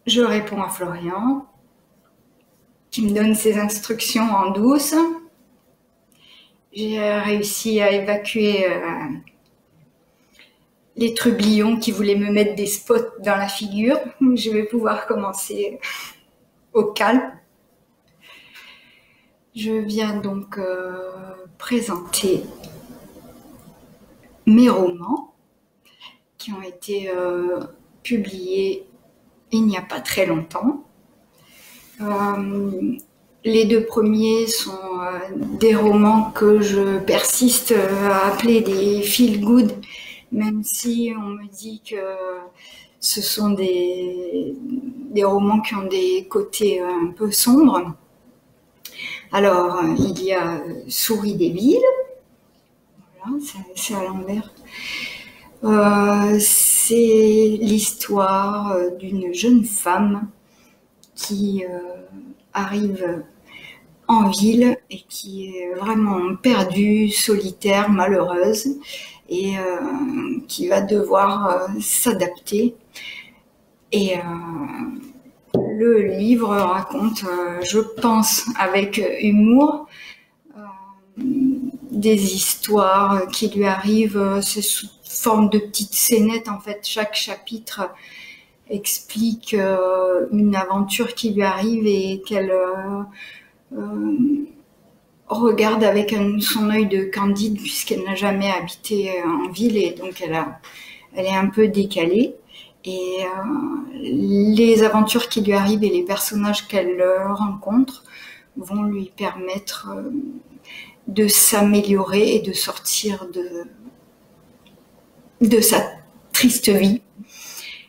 Je réponds à Florian, qui me donne ses instructions en douce. J'ai réussi à évacuer les trublions qui voulaient me mettre des spots dans la figure. Je vais pouvoir commencer au calme. Je viens donc présenter mes romans qui ont été publiés il n'y a pas très longtemps. Les deux premiers sont des romans que je persiste à appeler des feel good, même si on me dit que ce sont des romans qui ont des côtés un peu sombres. Alors, il y a Souris des villes, voilà, c'est à l'envers. C'est l'histoire d'une jeune femme qui arrive en ville et qui est vraiment perdue, solitaire, malheureuse et qui va devoir s'adapter. Et le livre raconte, je pense avec humour, des histoires qui lui arrivent, c'est sous forme de petites scénettes en fait. Chaque chapitre explique une aventure qui lui arrive et qu'elle regarde avec son œil de Candide puisqu'elle n'a jamais habité en ville et donc elle est un peu décalée. Et les aventures qui lui arrivent et les personnages qu'elle rencontre vont lui permettre de s'améliorer et de sortir de sa triste vie.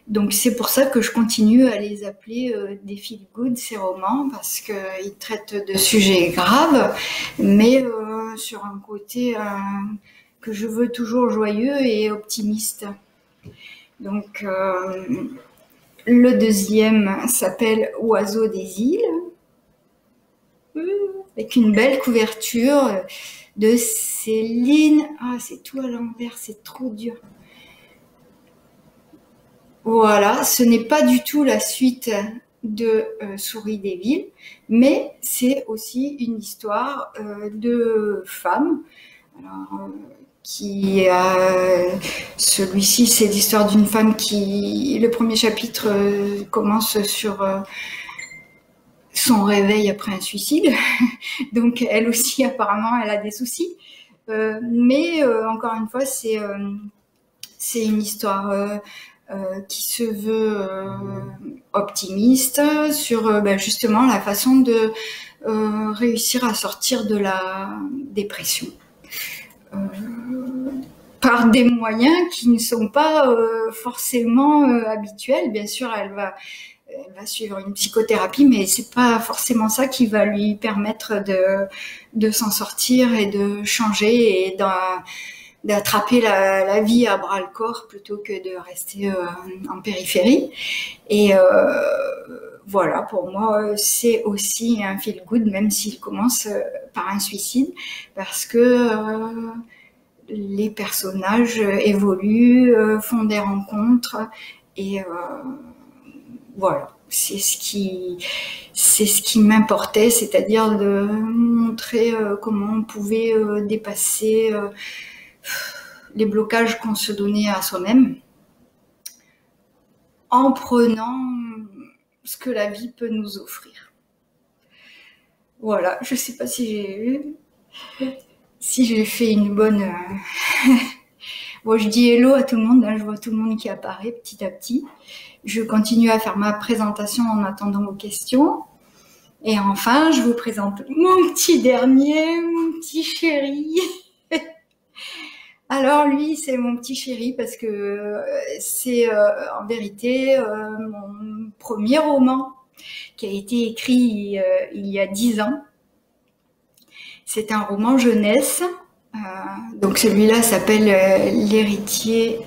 Donc c'est pour ça que je continue à les appeler des feel good, ces romans, parce qu'ils traitent de sujets graves, mais sur un côté que je veux toujours joyeux et optimiste. Donc le deuxième s'appelle Oiseaux des îles, avec une belle couverture de Céline. Ah, c'est tout à l'envers, c'est trop dur. Voilà, ce n'est pas du tout la suite de Souris des villes, mais c'est aussi une histoire de femme. Alors, celui-ci, c'est l'histoire d'une femme qui, le premier chapitre commence sur son réveil après un suicide. Donc elle aussi, apparemment, elle a des soucis. Mais encore une fois, c'est une histoire qui se veut optimiste sur justement la façon de réussir à sortir de la dépression par des moyens qui ne sont pas forcément habituels. Bien sûr, elle va suivre une psychothérapie, mais c'est pas forcément ça qui va lui permettre de s'en sortir et de changer et d'attraper la vie à bras le corps plutôt que de rester en périphérie. Et voilà, pour moi, c'est aussi un feel good, même s'il commence par un suicide, parce que les personnages évoluent, font des rencontres, et voilà, c'est ce qui m'importait, c'est-à-dire de montrer comment on pouvait dépasser les blocages qu'on se donnait à soi-même en prenant ce que la vie peut nous offrir. Voilà, je sais pas si j'ai fait une bonne... Bon, je dis hello à tout le monde, hein, je vois tout le monde qui apparaît petit à petit. Je continue à faire ma présentation en attendant vos questions. Et enfin, je vous présente mon petit dernier, mon petit chéri. Alors lui, c'est mon petit chéri parce que c'est en vérité mon premier roman qui a été écrit il y a 10 ans. C'est un roman jeunesse. Donc celui-là s'appelle L'héritier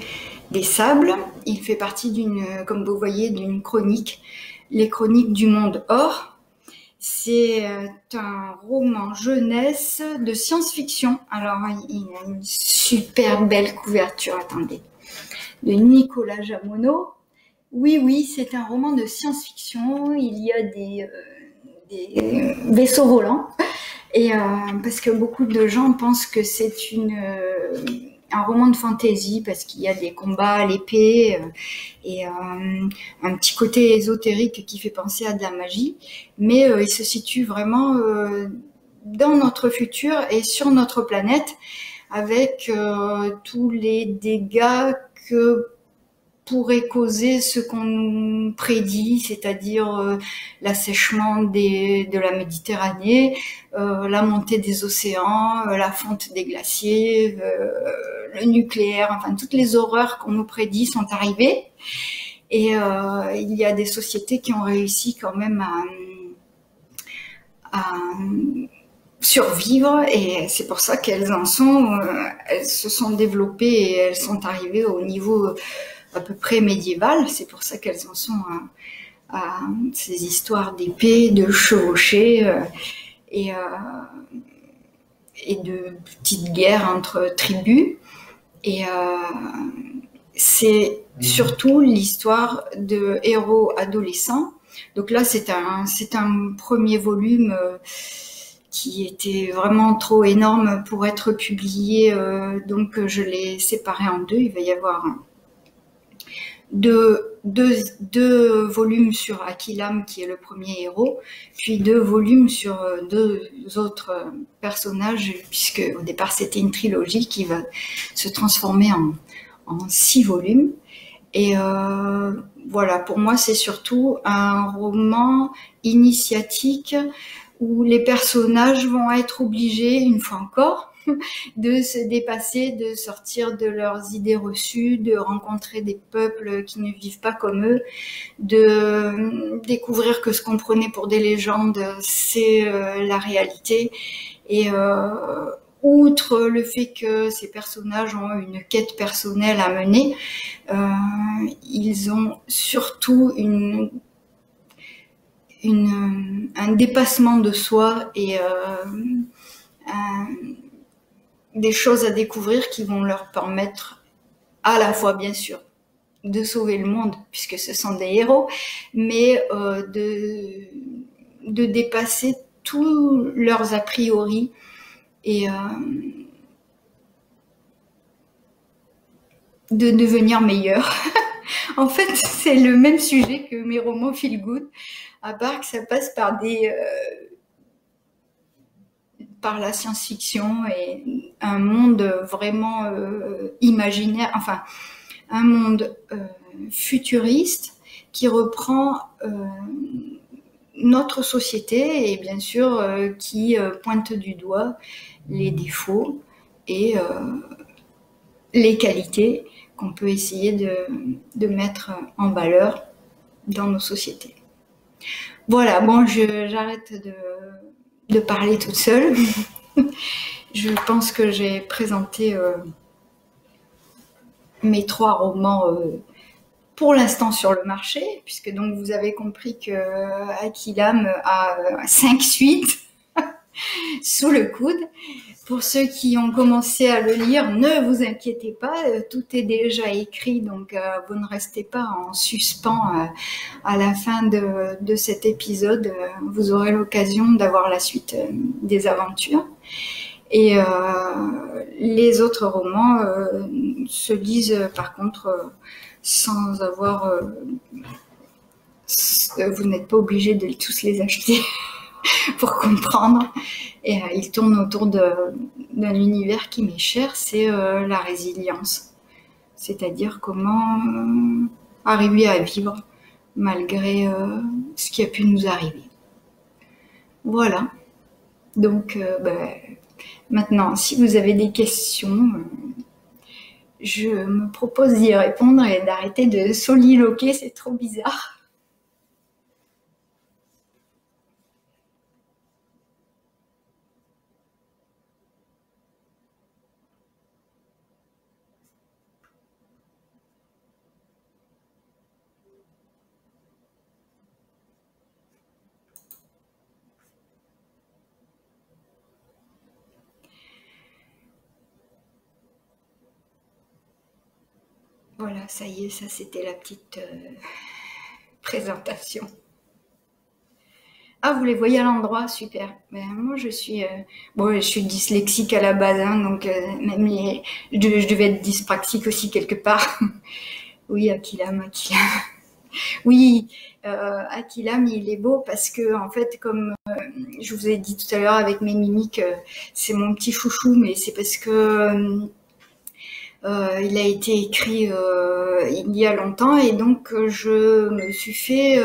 des sables. Il fait partie comme vous voyez, d'une chronique, les chroniques du monde or. C'est un roman jeunesse de science-fiction. Alors, il a une super belle couverture, attendez, de Nicolas Jamono. Oui, oui, c'est un roman de science-fiction. Il y a des vaisseaux volants. Et parce que beaucoup de gens pensent que c'est un roman de fantasy parce qu'il y a des combats à l'épée et un petit côté ésotérique qui fait penser à de la magie. Mais il se situe vraiment dans notre futur et sur notre planète avec tous les dégâts que pourrait causer ce qu'on nous prédit, c'est-à-dire l'assèchement de la Méditerranée, la montée des océans, la fonte des glaciers, le nucléaire, enfin toutes les horreurs qu'on nous prédit sont arrivées. Et il y a des sociétés qui ont réussi quand même à survivre et c'est pour ça qu'elles elles se sont développées et elles sont arrivées au niveau à peu près médiéval. C'est pour ça qu'elles en sont à ces histoires d'épées, de chevauchés et, euh, et de petites guerres entre tribus. Et c'est surtout l'histoire de héros adolescents. Donc là, c'est un premier volume qui était vraiment trop énorme pour être publié. Donc je l'ai séparé en deux. Il va y avoir deux volumes sur Aquilam, qui est le premier héros, puis deux volumes sur deux autres personnages, puisque au départ c'était une trilogie qui va se transformer en 6 volumes. Et voilà, pour moi c'est surtout un roman initiatique où les personnages vont être obligés, une fois encore, de se dépasser, de sortir de leurs idées reçues, de rencontrer des peuples qui ne vivent pas comme eux, de découvrir que ce qu'on prenait pour des légendes, c'est la réalité. Et outre le fait que ces personnages ont une quête personnelle à mener, ils ont surtout un dépassement de soi et des choses à découvrir qui vont leur permettre à la fois, bien sûr, de sauver le monde, puisque ce sont des héros, mais de dépasser tous leurs a priori et de devenir meilleurs. En fait, c'est le même sujet que mes romans feel good, à part que ça passe par la science-fiction et un monde vraiment imaginaire, enfin un monde futuriste qui reprend notre société et bien sûr qui pointe du doigt les défauts et les qualités qu'on peut essayer de mettre en valeur dans nos sociétés. Voilà, bon, j'arrête de parler toute seule. Je pense que j'ai présenté mes 3 romans pour l'instant sur le marché, puisque donc vous avez compris que Aquilam a 5 suites sous le coude. Pour ceux qui ont commencé à le lire, ne vous inquiétez pas, tout est déjà écrit, donc vous ne restez pas en suspens à la fin de cet épisode. Vous aurez l'occasion d'avoir la suite des aventures. Et les autres romans se lisent par contre sans avoir... vous n'êtes pas obligé de tous les acheter pour comprendre. Et il tourne autour d'un univers qui m'est cher, c'est la résilience. C'est-à-dire comment arriver à vivre malgré ce qui a pu nous arriver. Voilà. Donc, maintenant, si vous avez des questions, je me propose d'y répondre et d'arrêter de soliloquer, c'est trop bizarre. Voilà, ça y est, ça c'était la petite présentation. Ah, vous les voyez à l'endroit, super. Ben, moi, je suis dyslexique à la base, hein, donc même je devais être dyspraxique aussi quelque part. Oui, Akilam. Oui, Akilam, il est beau parce que en fait, comme je vous ai dit tout à l'heure avec mes mimiques, c'est mon petit chouchou, mais c'est parce que il a été écrit il y a longtemps et donc je me suis fait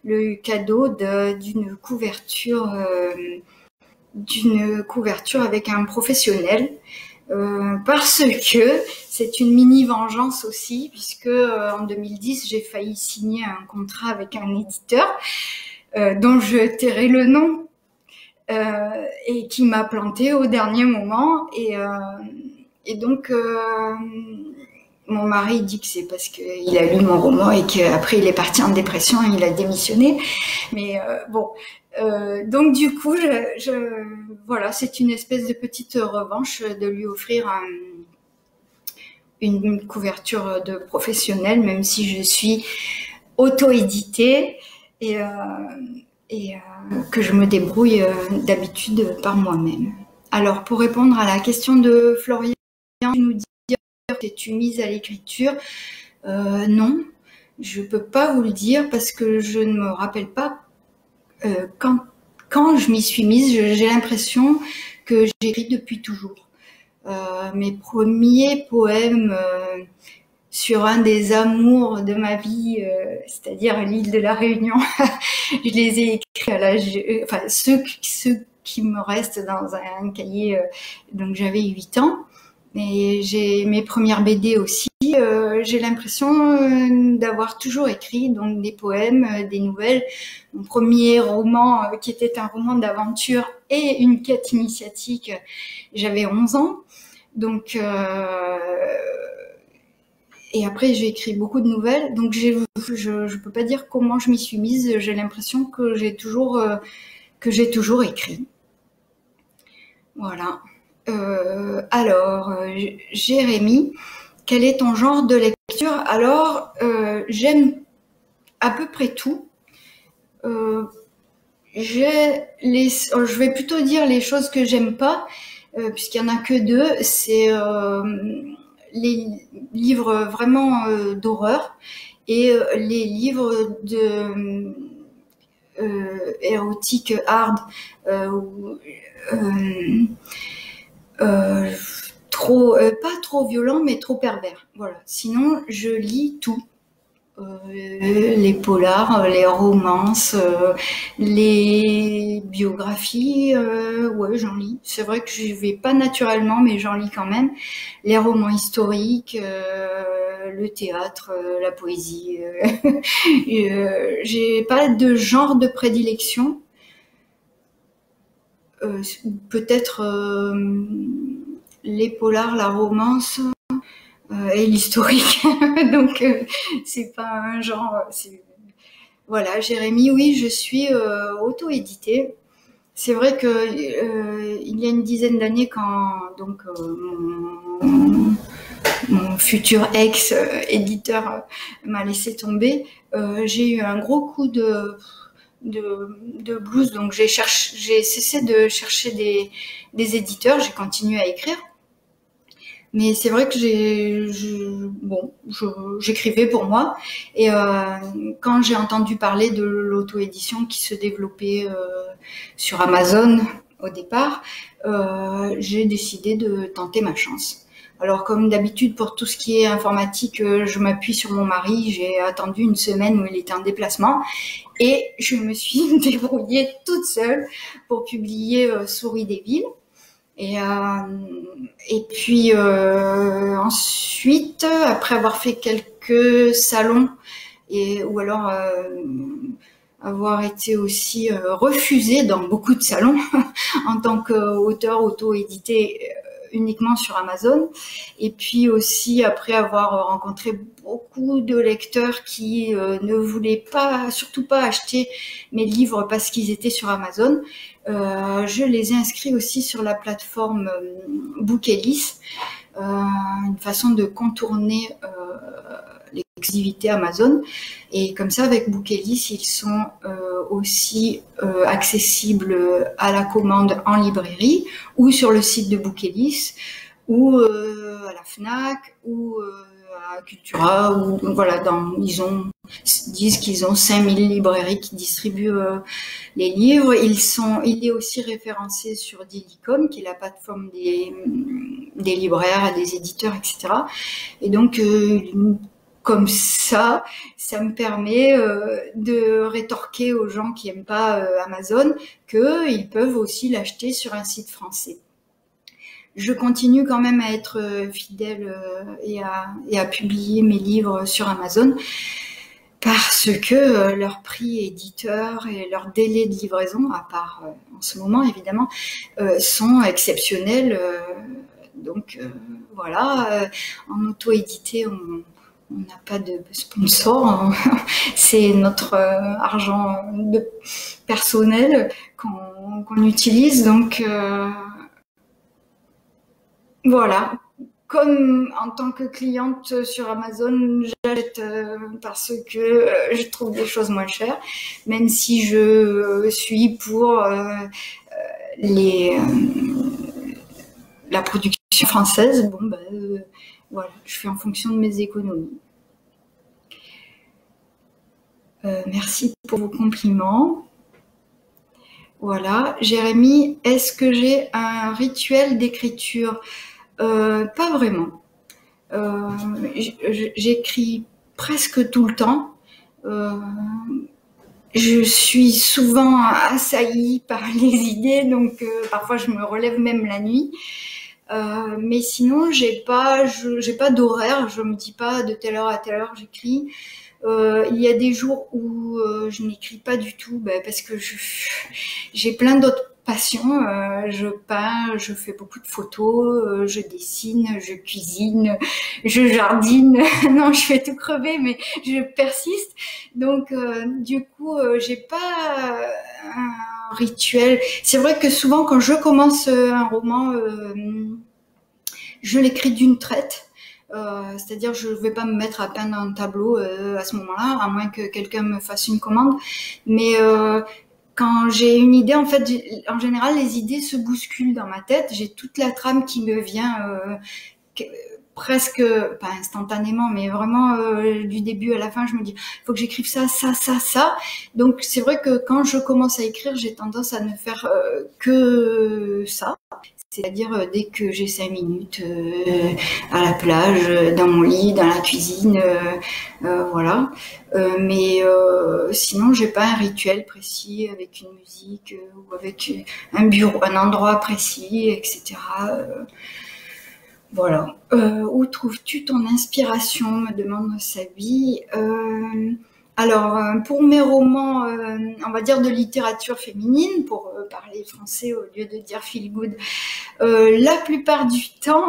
le cadeau d'une couverture avec un professionnel parce que c'est une mini vengeance aussi puisque en 2010 j'ai failli signer un contrat avec un éditeur dont je tairai le nom et qui m'a planté au dernier moment et donc, mon mari dit que c'est parce qu'il a lu mon roman et qu'après il est parti en dépression et il a démissionné. Mais bon, donc du coup, voilà, c'est une espèce de petite revanche de lui offrir une couverture de professionnel, même si je suis auto-éditée et que je me débrouille d'habitude par moi-même. Alors, pour répondre à la question de Florian, tu nous dis es-tu mise à l'écriture non, je peux pas vous le dire parce que je ne me rappelle pas quand je m'y suis mise. J'ai l'impression que j'écris depuis toujours. Mes premiers poèmes sur un des amours de ma vie, c'est-à-dire l'île de la Réunion, je les ai écrits à l'âge, enfin ceux qui me restent dans un cahier, donc j'avais 8 ans. Et j'ai mes premières BD aussi. J'ai l'impression d'avoir toujours écrit donc des poèmes, des nouvelles. Mon premier roman, qui était un roman d'aventure et une quête initiatique, j'avais 11 ans. Donc, et après j'ai écrit beaucoup de nouvelles. Donc je peux pas dire comment je m'y suis mise. J'ai l'impression que j'ai toujours écrit. Voilà. Alors, Jérémy, quel est ton genre de lecture? Alors, j'aime à peu près tout. Je vais plutôt dire les choses que j'aime pas, puisqu'il y en a que deux. C'est les livres vraiment d'horreur et les livres de érotique hard. Pas trop violent, mais trop pervers. Voilà. Sinon, je lis tout. Les polars, les romances, les biographies, ouais, j'en lis. C'est vrai que je vais pas naturellement, mais j'en lis quand même. Les romans historiques, le théâtre, la poésie. J'ai pas de genre de prédilection. Peut-être les polars, la romance et l'historique. Donc c'est pas un genre. Voilà, Jérémy, oui, je suis auto-éditée. C'est vrai que il y a une dizaine d'années, quand donc mon futur ex-éditeur m'a laissé tomber, j'ai eu un gros coup de blues, donc j'ai cessé de chercher des éditeurs, j'ai continué à écrire. Mais c'est vrai que j'écrivais pour moi. Et quand j'ai entendu parler de l'auto-édition qui se développait sur Amazon au départ, j'ai décidé de tenter ma chance. Alors, comme d'habitude, pour tout ce qui est informatique, je m'appuie sur mon mari. J'ai attendu une semaine où il était en déplacement et je me suis débrouillée toute seule pour publier Souris des villes. Et puis ensuite, après avoir fait quelques salons ou alors avoir été aussi refusée dans beaucoup de salons en tant qu'auteur auto-édité uniquement sur Amazon, et puis aussi après avoir rencontré beaucoup de lecteurs qui ne voulaient surtout pas acheter mes livres parce qu'ils étaient sur Amazon, je les ai inscrits aussi sur la plateforme Bookelys. une façon de contourner l'exclusivité Amazon. Et comme ça, avec Bookelis, ils sont aussi accessibles à la commande en librairie ou sur le site de Bookelis ou à la Fnac ou à Cultura. Ou, voilà, ils disent qu'ils ont 5000 librairies qui distribuent les livres. Il est aussi référencé sur Dilicom, qui est la plateforme des libraires et des éditeurs, etc. Et donc, comme ça me permet de rétorquer aux gens qui aiment pas Amazon qu'ils peuvent aussi l'acheter sur un site français. Je continue quand même à être fidèle et à publier mes livres sur Amazon parce que leur prix éditeur et leur délai de livraison, à part en ce moment évidemment, sont exceptionnels. Donc voilà, en auto-édité, on n'a pas de sponsor, c'est notre argent personnel qu'on utilise, donc voilà. Comme en tant que cliente sur Amazon, j'achète parce que je trouve des choses moins chères, même si je suis pour la production française. Bon, voilà, je fais en fonction de mes économies. Merci pour vos compliments. Voilà. Jérémy, est-ce que j'ai un rituel d'écriture? Pas vraiment. J'écris presque tout le temps. Je suis souvent assaillie par les idées, donc parfois je me relève même la nuit. Mais sinon, j'ai pas d'horaire. Je me dis pas de telle heure à telle heure j'écris. Il y a des jours où je n'écris pas du tout, parce que j'ai plein d'autres passions. Je peins, je fais beaucoup de photos, je dessine, je cuisine, je jardine. Non, je fais tout crever, mais je persiste. Donc, du coup, j'ai pas un rituel. C'est vrai que souvent, quand je commence un roman, je l'écris d'une traite. C'est-à-dire je vais pas me mettre à peindre un tableau à ce moment-là, à moins que quelqu'un me fasse une commande. Mais quand j'ai une idée, en fait, en général, les idées se bousculent dans ma tête. J'ai toute la trame qui me vient presque, pas instantanément, mais vraiment du début à la fin, je me dis, il faut que j'écrive ça. Donc c'est vrai que quand je commence à écrire, j'ai tendance à ne faire que ça. C'est-à-dire dès que j'ai 5 minutes à la plage, dans mon lit, dans la cuisine, voilà. Mais sinon, j'ai pas un rituel précis avec une musique ou avec un bureau, un endroit précis, etc. Voilà. Où trouves-tu ton inspiration? Me demande Sabi. Alors, pour mes romans, on va dire de littérature féminine, pour parler français au lieu de dire feel good, la plupart du temps,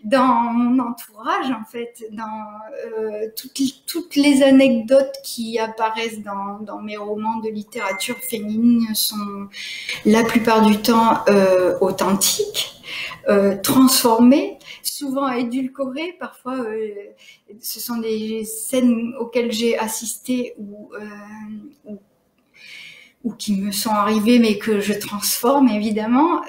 dans mon entourage, en fait, dans toutes les anecdotes qui apparaissent dans mes romans de littérature féminine sont la plupart du temps authentiques, transformées, souvent édulcorées. Parfois, ce sont des scènes auxquelles j'ai assisté ou qui me sont arrivées, mais que je transforme évidemment.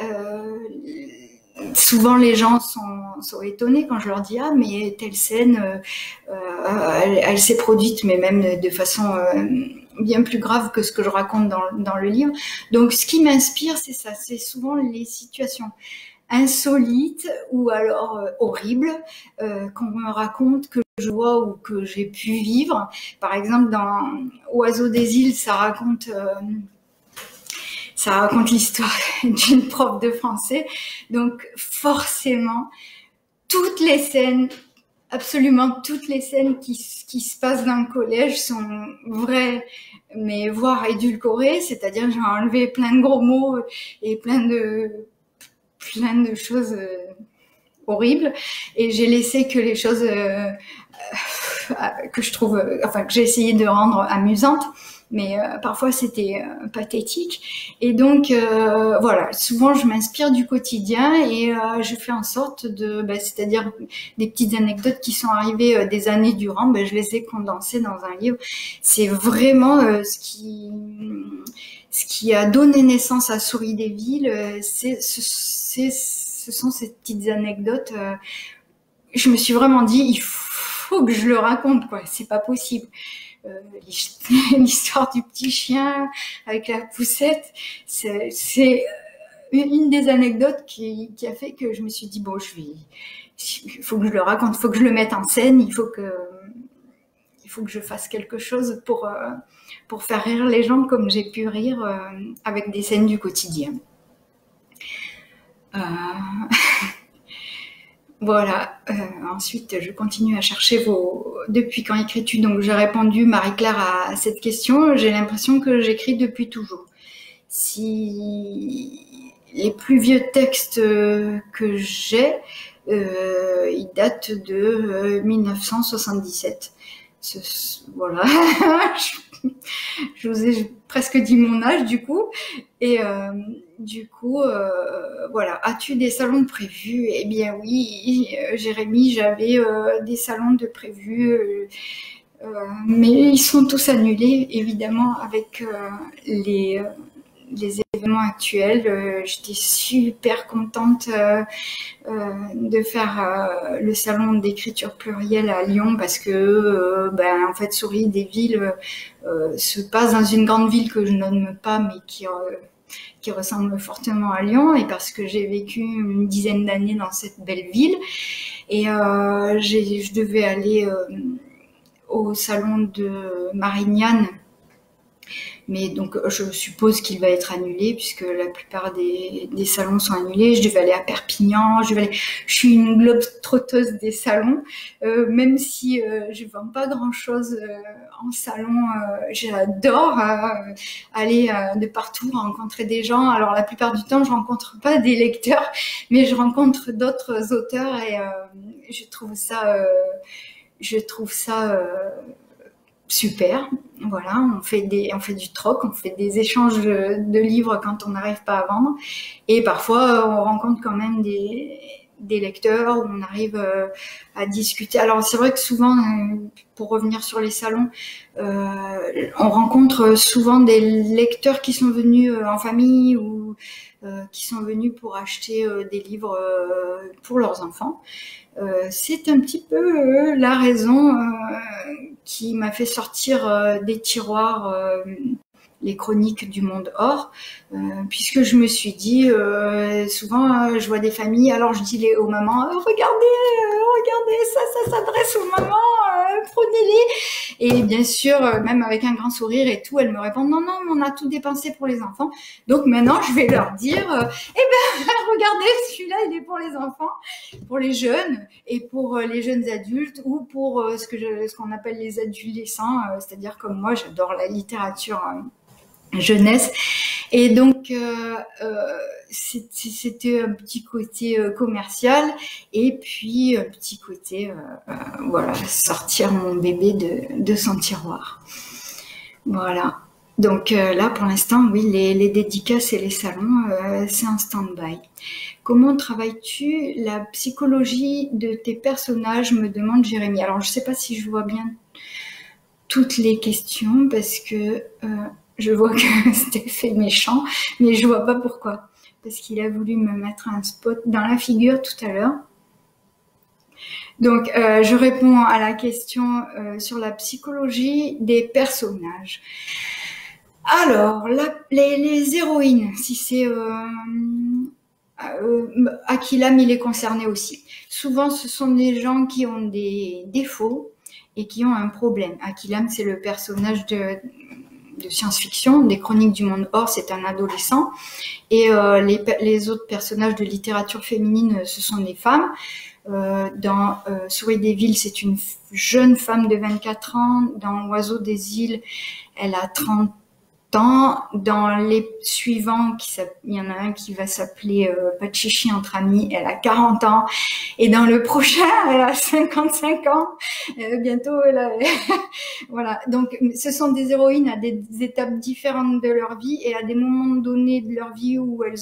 Souvent, les gens sont étonnés quand je leur dis ah mais telle scène, elle s'est produite, mais même de façon bien plus grave que ce que je raconte dans le livre. Donc, ce qui m'inspire, c'est ça, c'est souvent les situations insolites ou alors horribles qu'on me raconte, que je vois ou que j'ai pu vivre. Par exemple, dans Oiseaux des îles, ça raconte l'histoire d'une prof de français. Donc forcément, toutes les scènes, absolument toutes les scènes qui se passent dans le collège sont vraies, mais voire édulcorées. C'est-à-dire, j'ai enlevé plein de gros mots et plein de choses horribles, et j'ai laissé que les choses que je trouve, que j'ai essayé de rendre amusantes. mais parfois c'était pathétique. Et donc voilà, souvent je m'inspire du quotidien et je fais en sorte de, c'est-à-dire des petites anecdotes qui sont arrivées des années durant, je les ai condensées dans un livre. C'est vraiment ce qui a donné naissance à Souris des villes, ce sont ces petites anecdotes. Je me suis vraiment dit, il faut que je le raconte, quoi. C'est pas possible. L'histoire du petit chien avec la poussette, c'est une des anecdotes qui a fait que je me suis dit, bon, il faut que je le raconte, il faut que je le mette en scène, il faut que je fasse quelque chose pour faire rire les gens comme j'ai pu rire avec des scènes du quotidien. Voilà. Ensuite, je continue à chercher depuis quand écris-tu? Donc, j'ai répondu, Marie-Claire, à cette question. J'ai l'impression que j'écris depuis toujours. Si les plus vieux textes que j'ai, ils datent de 1977. Voilà. Je vous ai presque dit mon âge du coup. Et voilà. As-tu des salons de prévus? Eh bien oui, Jérémy, j'avais des salons de prévus, mais ils sont tous annulés, évidemment, avec les événements actuels. J'étais super contente de faire le salon d'écriture plurielle à Lyon parce que en fait Souris des villes se passe dans une grande ville que je nomme pas mais qui ressemble fortement à Lyon, et parce que j'ai vécu une dizaine d'années dans cette belle ville, et je devais aller au salon de Marignane. Mais donc, je suppose qu'il va être annulé puisque la plupart des salons sont annulés. Je devais aller à Perpignan. Je suis une globe-trotteuse des salons. Même si je vends pas grand-chose en salon, j'adore aller de partout, rencontrer des gens. Alors, la plupart du temps, je rencontre pas des lecteurs, mais je rencontre d'autres auteurs, et je trouve ça super. Voilà, on fait du troc, on fait des échanges de livres quand on n'arrive pas à vendre, et parfois on rencontre quand même des lecteurs où on arrive à discuter. Alors c'est vrai que souvent, pour revenir sur les salons, on rencontre souvent des lecteurs qui sont venus en famille ou qui sont venus pour acheter des livres pour leurs enfants. C'est un petit peu la raison qui m'a fait sortir des tiroirs les chroniques du monde or, puisque je me suis dit, souvent je vois des familles, alors je dis aux mamans, regardez, ça s'adresse aux mamans, prenez-les. Et bien sûr, même avec un grand sourire et tout, elles me répondent, non, on a tout dépensé pour les enfants. Donc maintenant, je vais leur dire, regardez, celui-là, il est pour les enfants, pour les jeunes, et pour les jeunes adultes, ou pour ce qu'on appelle les adolescents, c'est-à-dire comme moi, j'adore la littérature jeunesse. Et donc c'était un petit côté commercial, et puis un petit côté voilà, sortir mon bébé de son tiroir. Voilà. Donc là, pour l'instant, oui, les dédicaces et les salons, c'est en stand-by. Comment travailles-tu la psychologie de tes personnages, me demande Jérémy. Alors, je sais pas si je vois bien toutes les questions, parce que je vois que c'était fait méchant, mais je vois pas pourquoi. Parce qu'il a voulu me mettre un spot dans la figure tout à l'heure. Donc, je réponds à la question sur la psychologie des personnages. Alors, les héroïnes, si c'est Akilam, il est concerné aussi. Souvent, ce sont des gens qui ont des défauts et qui ont un problème. Akilam, c'est le personnage de science-fiction, des Chroniques du monde or, c'est un adolescent. Et les autres personnages de littérature féminine, ce sont des femmes. Dans Souris des villes, c'est une jeune femme de 24 ans. Dans Oiseau des îles, elle a 30 Dans les suivants, il y en a un qui va s'appeler Pas de chichi entre amis, elle a 40 ans. Et dans le prochain, elle a 55 ans. Bientôt, voilà. Donc, ce sont des héroïnes à des étapes différentes de leur vie et à des moments donnés de leur vie où elles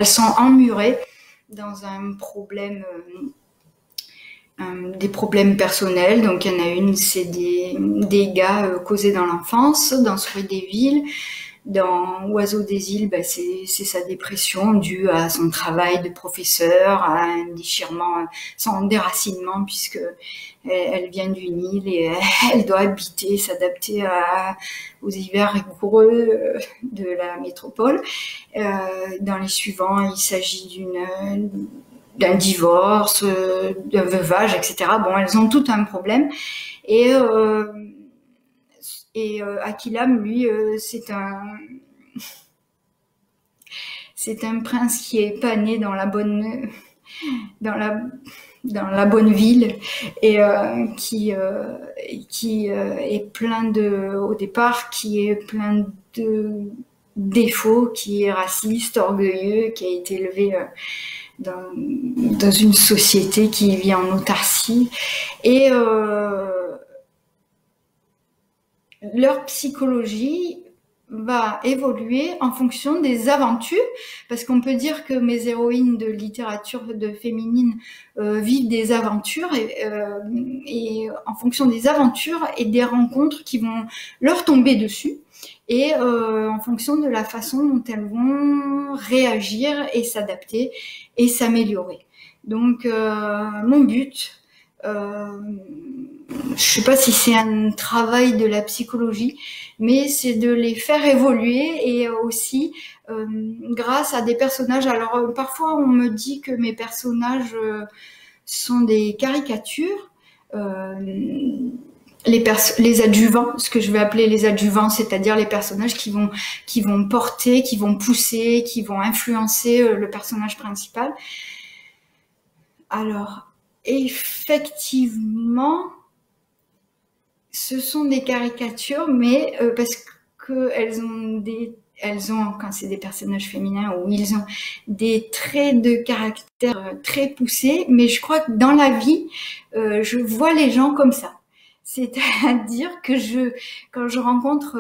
sont emmurées dans un problème, des problèmes personnels. Donc il y en a une, c'est des dégâts causés dans l'enfance, dans Souris des villes. Dans Oiseau des îles, c'est sa dépression due à son travail de professeur, à un déchirement, son déracinement, puisque elle vient d'une île et elle doit habiter, s'adapter aux hivers rigoureux de la métropole. Dans les suivants, il s'agit d'un divorce, d'un veuvage, etc. Bon, elles ont tout un problème. Et Akilam, lui, c'est un prince qui est pas né dans la bonne ville et qui est plein au départ, qui est plein de défauts, qui est raciste, orgueilleux, qui a été élevé dans une société qui vit en autarcie. Et leur psychologie va évoluer en fonction des aventures, parce qu'on peut dire que mes héroïnes de littérature féminine vivent des aventures et en fonction des aventures et des rencontres qui vont leur tomber dessus, et en fonction de la façon dont elles vont réagir et s'adapter et s'améliorer. Donc mon but, je sais pas si c'est un travail de la psychologie, mais c'est de les faire évoluer et aussi grâce à des personnages. Alors parfois on me dit que mes personnages sont des caricatures. Les adjuvants, ce que je vais appeler les adjuvants, c'est-à-dire les personnages qui vont porter, qui vont pousser, qui vont influencer le personnage principal. Alors, effectivement, ce sont des caricatures, mais parce que elles ont, quand c'est des personnages féminins, ou ils ont des traits de caractère très poussés, mais je crois que dans la vie, je vois les gens comme ça. C'est-à-dire que quand je rencontre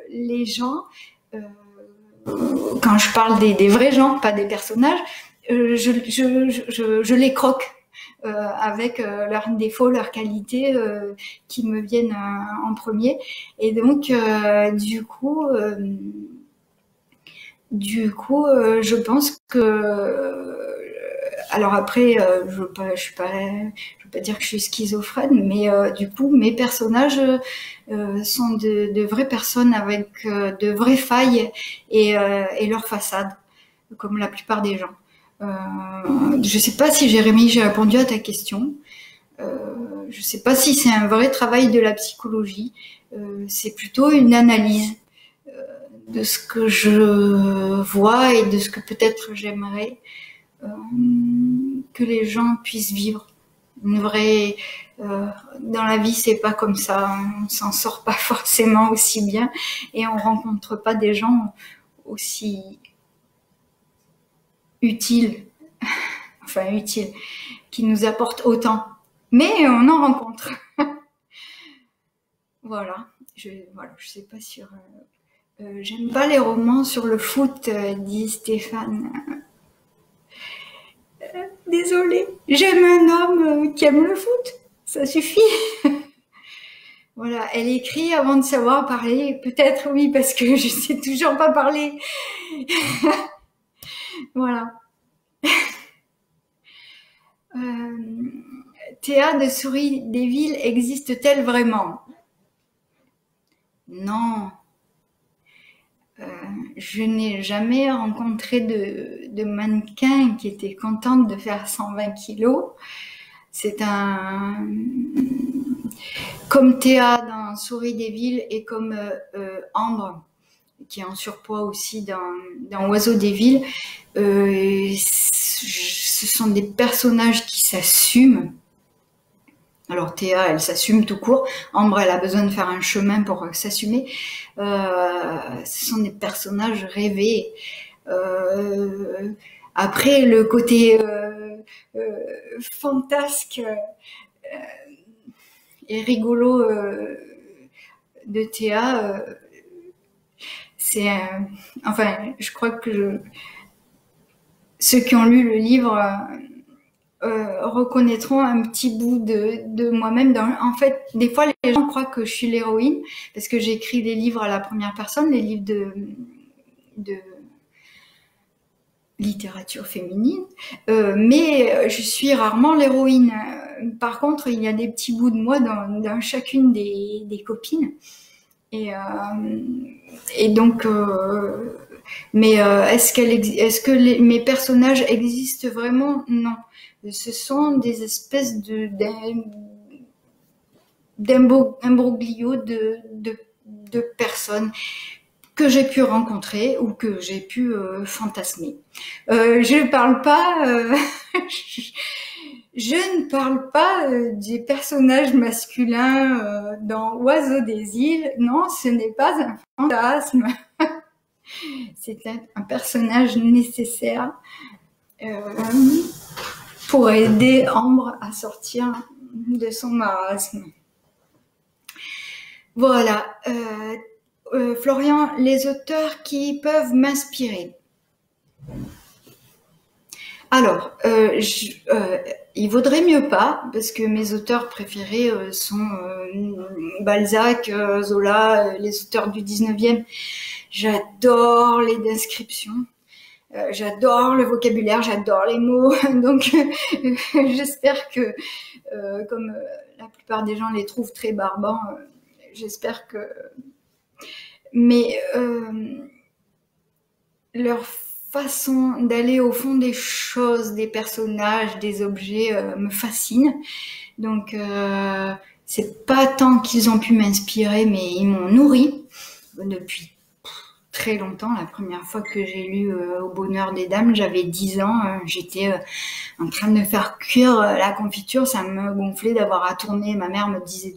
les gens, quand je parle des vrais gens, pas des personnages, je les croque avec leurs défauts, leurs qualités qui me viennent en premier. Et donc, du coup, je pense que alors après, je veux pas dire que je suis schizophrène, mais du coup, mes personnages sont de vraies personnes avec de vraies failles et leur façade, comme la plupart des gens. Je sais pas si Jérémy, j'ai répondu à ta question. Je sais pas si c'est un vrai travail de la psychologie. C'est plutôt une analyse de ce que je vois et de ce que peut-être j'aimerais que les gens puissent vivre. Une vraie, dans la vie, c'est pas comme ça. On s'en sort pas forcément aussi bien et on rencontre pas des gens aussi utiles, qui nous apportent autant. Mais on en rencontre. Voilà. Je sais pas sur. J'aime pas les romans sur le foot, dit Stéphane. Désolée. J'aime un homme qui aime le foot. Ça suffit. Voilà. Elle écrit avant de savoir parler. Peut-être oui, parce que je sais toujours pas parler. Voilà. Théa de Souris des villes existe-t-elle vraiment? Non. Je n'ai jamais rencontré de mannequin qui était contente de faire 120 kilos. C'est comme Théa dans Souris des villes et comme Ambre, qui est en surpoids aussi dans Oiseau des villes. Ce sont des personnages qui s'assument Alors Théa, elle s'assume tout court. Ambre, elle a besoin de faire un chemin pour s'assumer. Ce sont des personnages rêvés. Après, le côté fantasque et rigolo de Théa, c'est... enfin, je crois que ceux qui ont lu le livre reconnaîtront un petit bout de moi-même. En fait, des fois, les gens croient que je suis l'héroïne parce que j'écris des livres à la première personne, les livres de littérature féminine, mais je suis rarement l'héroïne. Par contre, il y a des petits bouts de moi dans chacune des copines. Et donc, mais est-ce que mes personnages existent vraiment? Non. Ce sont des espèces d'imbroglio de personnes que j'ai pu rencontrer ou que j'ai pu fantasmer. Je parle pas, je ne parle pas des personnages masculins dans Oiseau des îles. Non, ce n'est pas un fantasme. C'est un personnage nécessaire pour aider Ambre à sortir de son marasme. Voilà. Florian, les auteurs qui peuvent m'inspirer. Alors, il vaudrait mieux pas, parce que mes auteurs préférés sont Balzac, Zola, les auteurs du 19e. J'adore les descriptions, j'adore le vocabulaire, j'adore les mots. Donc, j'espère que, comme la plupart des gens les trouvent très barbants, j'espère que... Mais leur façon d'aller au fond des choses, des personnages, des objets me fascine. Donc c'est pas tant qu'ils ont pu m'inspirer, mais ils m'ont nourri depuis très longtemps. La première fois que j'ai lu Au bonheur des dames, j'avais 10 ans. J'étais en train de faire cuire la confiture. Ça me gonflait d'avoir à tourner. Ma mère me disait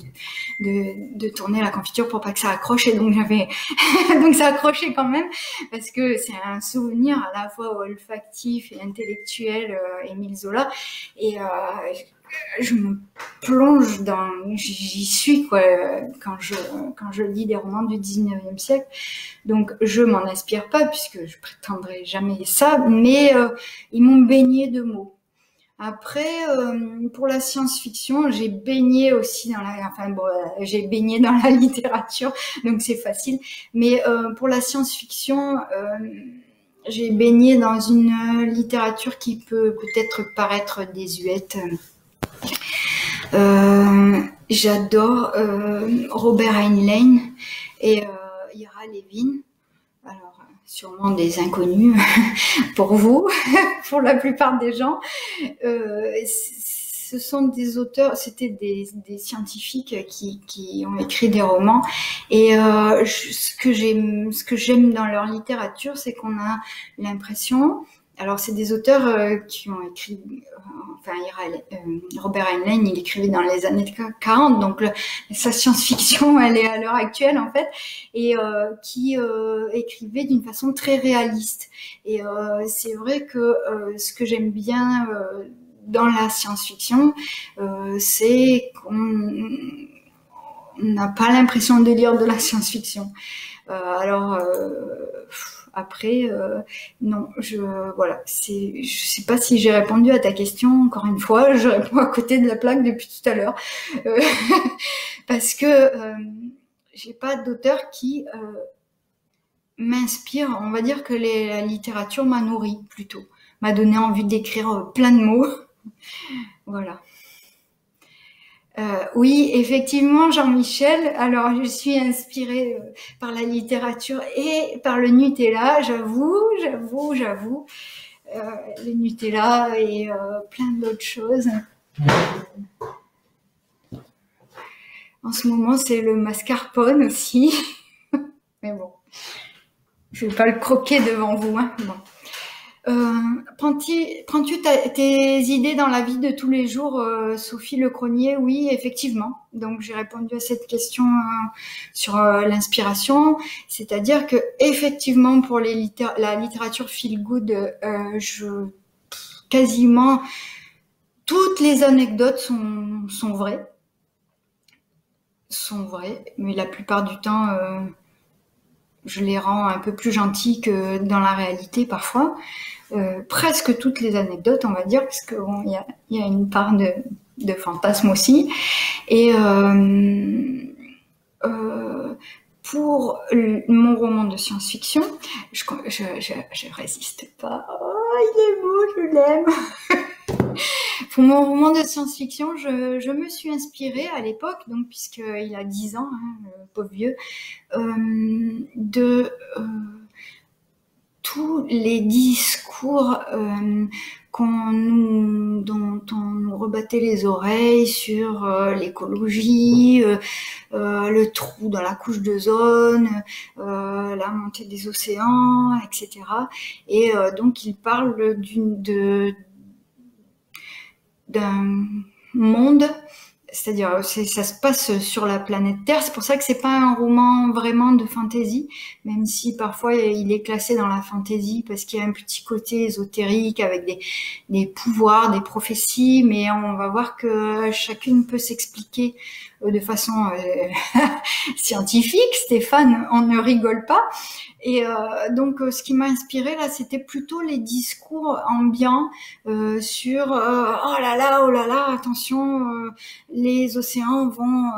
de tourner la confiture pour pas que ça accroche. Et donc donc ça accrochait quand même, parce que c'est un souvenir à la fois olfactif et intellectuel, Émile Zola. Et je me plonge j'y suis quoi quand je lis des romans du 19e siècle. Donc je m'en inspire pas puisque je prétendrai jamais ça, mais ils m'ont baigné de mots. Après, pour la science-fiction, j'ai baigné aussi j'ai baigné dans la littérature, donc c'est facile. Mais pour la science-fiction, j'ai baigné dans une littérature qui peut peut-être paraître désuète. J'adore Robert Heinlein et Ira Levin. Alors, sûrement des inconnus pour vous, pour la plupart des gens. Ce sont des auteurs, c'était des scientifiques qui ont écrit des romans. Et ce que j'aime dans leur littérature, c'est qu'on a l'impression... Alors, c'est des auteurs qui ont écrit... Robert Heinlein, il écrivait dans les années 40, donc sa science-fiction, elle est à l'heure actuelle, en fait, et qui écrivait d'une façon très réaliste. Et c'est vrai que ce que j'aime bien dans la science-fiction, c'est qu'on n'a pas l'impression de lire de la science-fiction. Après, non, voilà, je sais pas si j'ai répondu à ta question. Encore une fois, je réponds à côté de la plaque depuis tout à l'heure, parce que j'ai pas d'auteur qui m'inspire. On va dire que la littérature m'a nourri plutôt, m'a donné envie d'écrire plein de mots. Voilà. Oui, effectivement, Jean-Michel. Alors, je suis inspirée par la littérature et par le Nutella. J'avoue. Le Nutella et plein d'autres choses. En ce moment, c'est le mascarpone aussi. Mais bon, je vais pas le croquer devant vous. Hein. Bon. Prends-tu tes idées dans la vie de tous les jours, Sophie Lecronier? Oui, effectivement. Donc j'ai répondu à cette question sur l'inspiration, c'est-à-dire que effectivement pour la littérature feel good, quasiment toutes les anecdotes sont vraies, mais la plupart du temps je les rends un peu plus gentilles que dans la réalité parfois. Presque toutes les anecdotes, on va dire, parce que bon, il y a une part de fantasme aussi. Et pour mon roman de science-fiction, je résiste pas. Oh, il est beau, je l'aime. Pour mon roman de science-fiction, je me suis inspirée à l'époque, donc puisqu'il a 10 ans, hein, le pauvre vieux, de tous les discours dont on nous rebattait les oreilles sur l'écologie, le trou dans la couche d'ozone, la montée des océans, etc. Et donc il parle d'un monde, c'est-à-dire ça se passe sur la planète Terre. C'est pour ça que c'est pas un roman vraiment de fantasy, même si parfois il est classé dans la fantasy parce qu'il y a un petit côté ésotérique avec des pouvoirs, des prophéties, mais on va voir que chacune peut s'expliquer de façon scientifique. Stéphane, on ne rigole pas. Et donc ce qui m'a inspiré là, c'était plutôt les discours ambiants sur oh là là, attention, les océans vont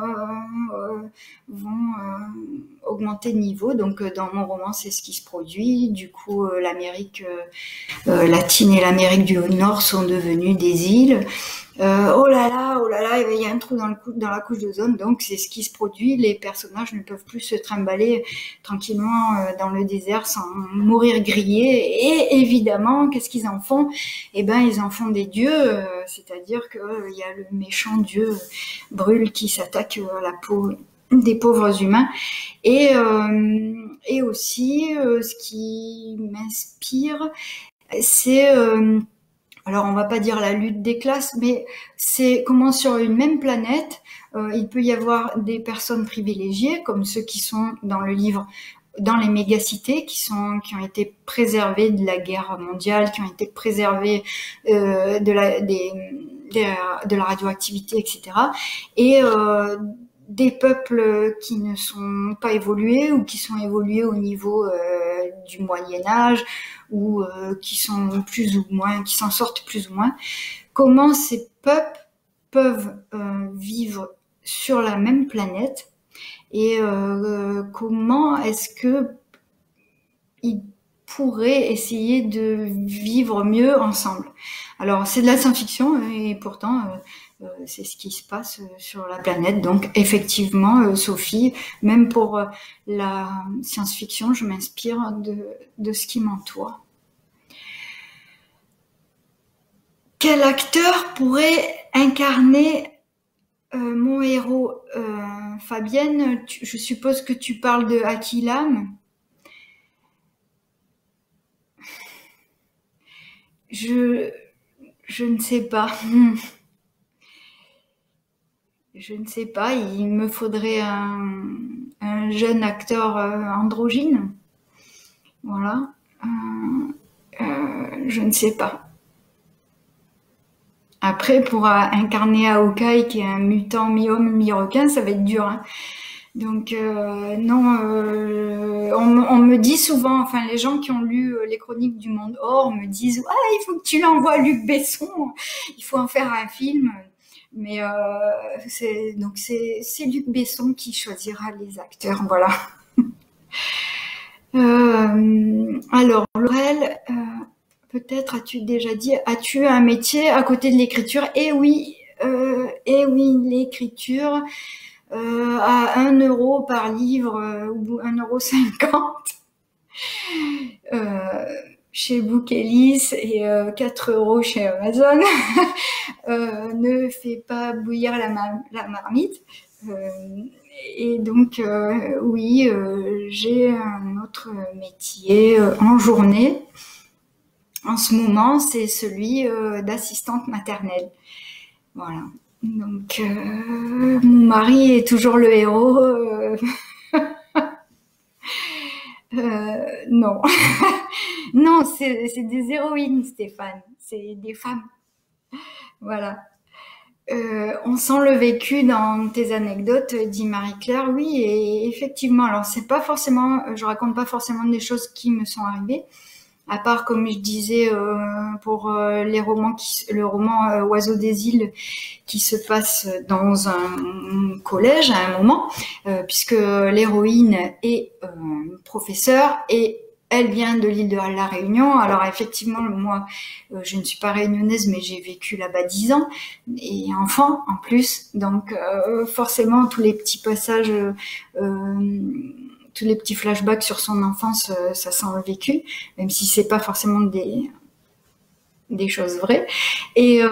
augmenter de niveau. Donc dans mon roman, c'est ce qui se produit. Du coup, l'Amérique latine et l'Amérique du Nord sont devenues des îles. Oh là là, il y a un trou dans la couche d'ozone, donc c'est ce qui se produit. Les personnages ne peuvent plus se trimballer tranquillement dans le désert sans mourir grillés. Et évidemment, qu'est-ce qu'ils en font? Eh ben, ils en font des dieux, c'est-à-dire que il y a le méchant dieu Brûle qui s'attaque à la peau des pauvres humains. Et aussi, ce qui m'inspire, c'est alors on va pas dire la lutte des classes, mais c'est comment sur une même planète, il peut y avoir des personnes privilégiées, comme ceux qui sont dans le livre, dans les mégacités, qui ont été préservées de la guerre mondiale, qui ont été préservées de la radioactivité, etc. Et des peuples qui ne sont pas évolués ou qui sont évolués au niveau du Moyen-Âge ou qui sont plus ou moins, qui s'en sortent plus ou moins. Comment ces peuples peuvent vivre sur la même planète et comment est-ce que ils pourraient essayer de vivre mieux ensemble. Alors c'est de la science-fiction et pourtant c'est ce qui se passe sur la planète. Donc effectivement, Sophie, même pour la science-fiction, je m'inspire de ce qui m'entoure. Quel acteur pourrait incarner mon héros? Fabienne, je suppose que tu parles de Akilam. Je ne sais pas. Je ne sais pas, il me faudrait un jeune acteur androgyne. Voilà. Je ne sais pas. Après, pour incarner Hawkeye, qui est un mutant mi-homme, mi-requin, ça va être dur. Hein. Donc non, on me dit souvent, enfin les gens qui ont lu les chroniques du Monde Or me disent ah, il faut que tu l'envoies à Luc Besson, il faut en faire un film. Mais c'est Luc Besson qui choisira les acteurs, voilà. Alors Laurel, peut-être as-tu déjà dit, as-tu un métier à côté de l'écriture? Eh oui, l'écriture. À 1 euro par livre ou 1,50 € chez Bookelis et 4 € chez Amazon ne fait pas bouillir la marmite. Et donc oui, j'ai un autre métier en journée en ce moment, c'est celui d'assistante maternelle. Voilà. Donc, mon mari est toujours le héros. Non. Non, c'est des héroïnes, Stéphane. C'est des femmes. Voilà. On sent le vécu dans tes anecdotes, dit Marie-Claire. Oui, et effectivement. Alors, c'est pas forcément, je raconte pas forcément des choses qui me sont arrivées. À part, comme je disais, pour les romans, le roman Oiseau des îles, qui se passe dans un collège à un moment, puisque l'héroïne est professeure et elle vient de l'île de la Réunion. Alors effectivement, moi, je ne suis pas réunionnaise, mais j'ai vécu là-bas 10 ans, et enfant en plus. Donc forcément, tous les petits passages, tous les petits flashbacks sur son enfance, ça sent le vécu, même si c'est pas forcément des choses vraies. Et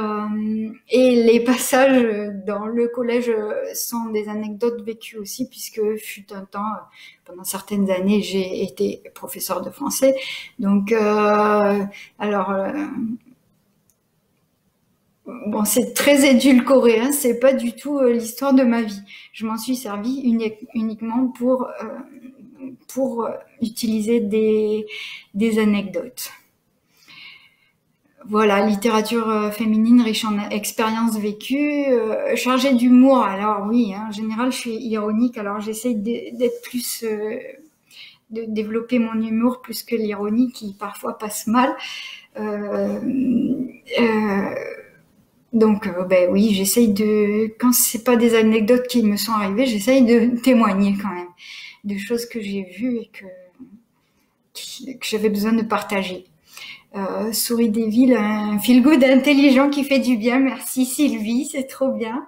les passages dans le collège sont des anecdotes vécues aussi, puisque fut un temps, pendant certaines années, j'ai été professeur de français. Donc, bon, c'est très édulcoré, hein, c'est pas du tout l'histoire de ma vie. Je m'en suis servie uniquement pour utiliser des anecdotes. Voilà, littérature féminine riche en expériences vécues, chargée d'humour. Alors oui, hein, en général, je suis ironique. Alors j'essaye d'être plus, de développer mon humour plus que l'ironie qui parfois passe mal. Donc, ben oui, j'essaye de, quand c'est pas des anecdotes qui me sont arrivées, j'essaye de témoigner quand même de choses que j'ai vues et que j'avais besoin de partager. Souris des villes, un feel good intelligent qui fait du bien. Merci Sylvie, c'est trop bien.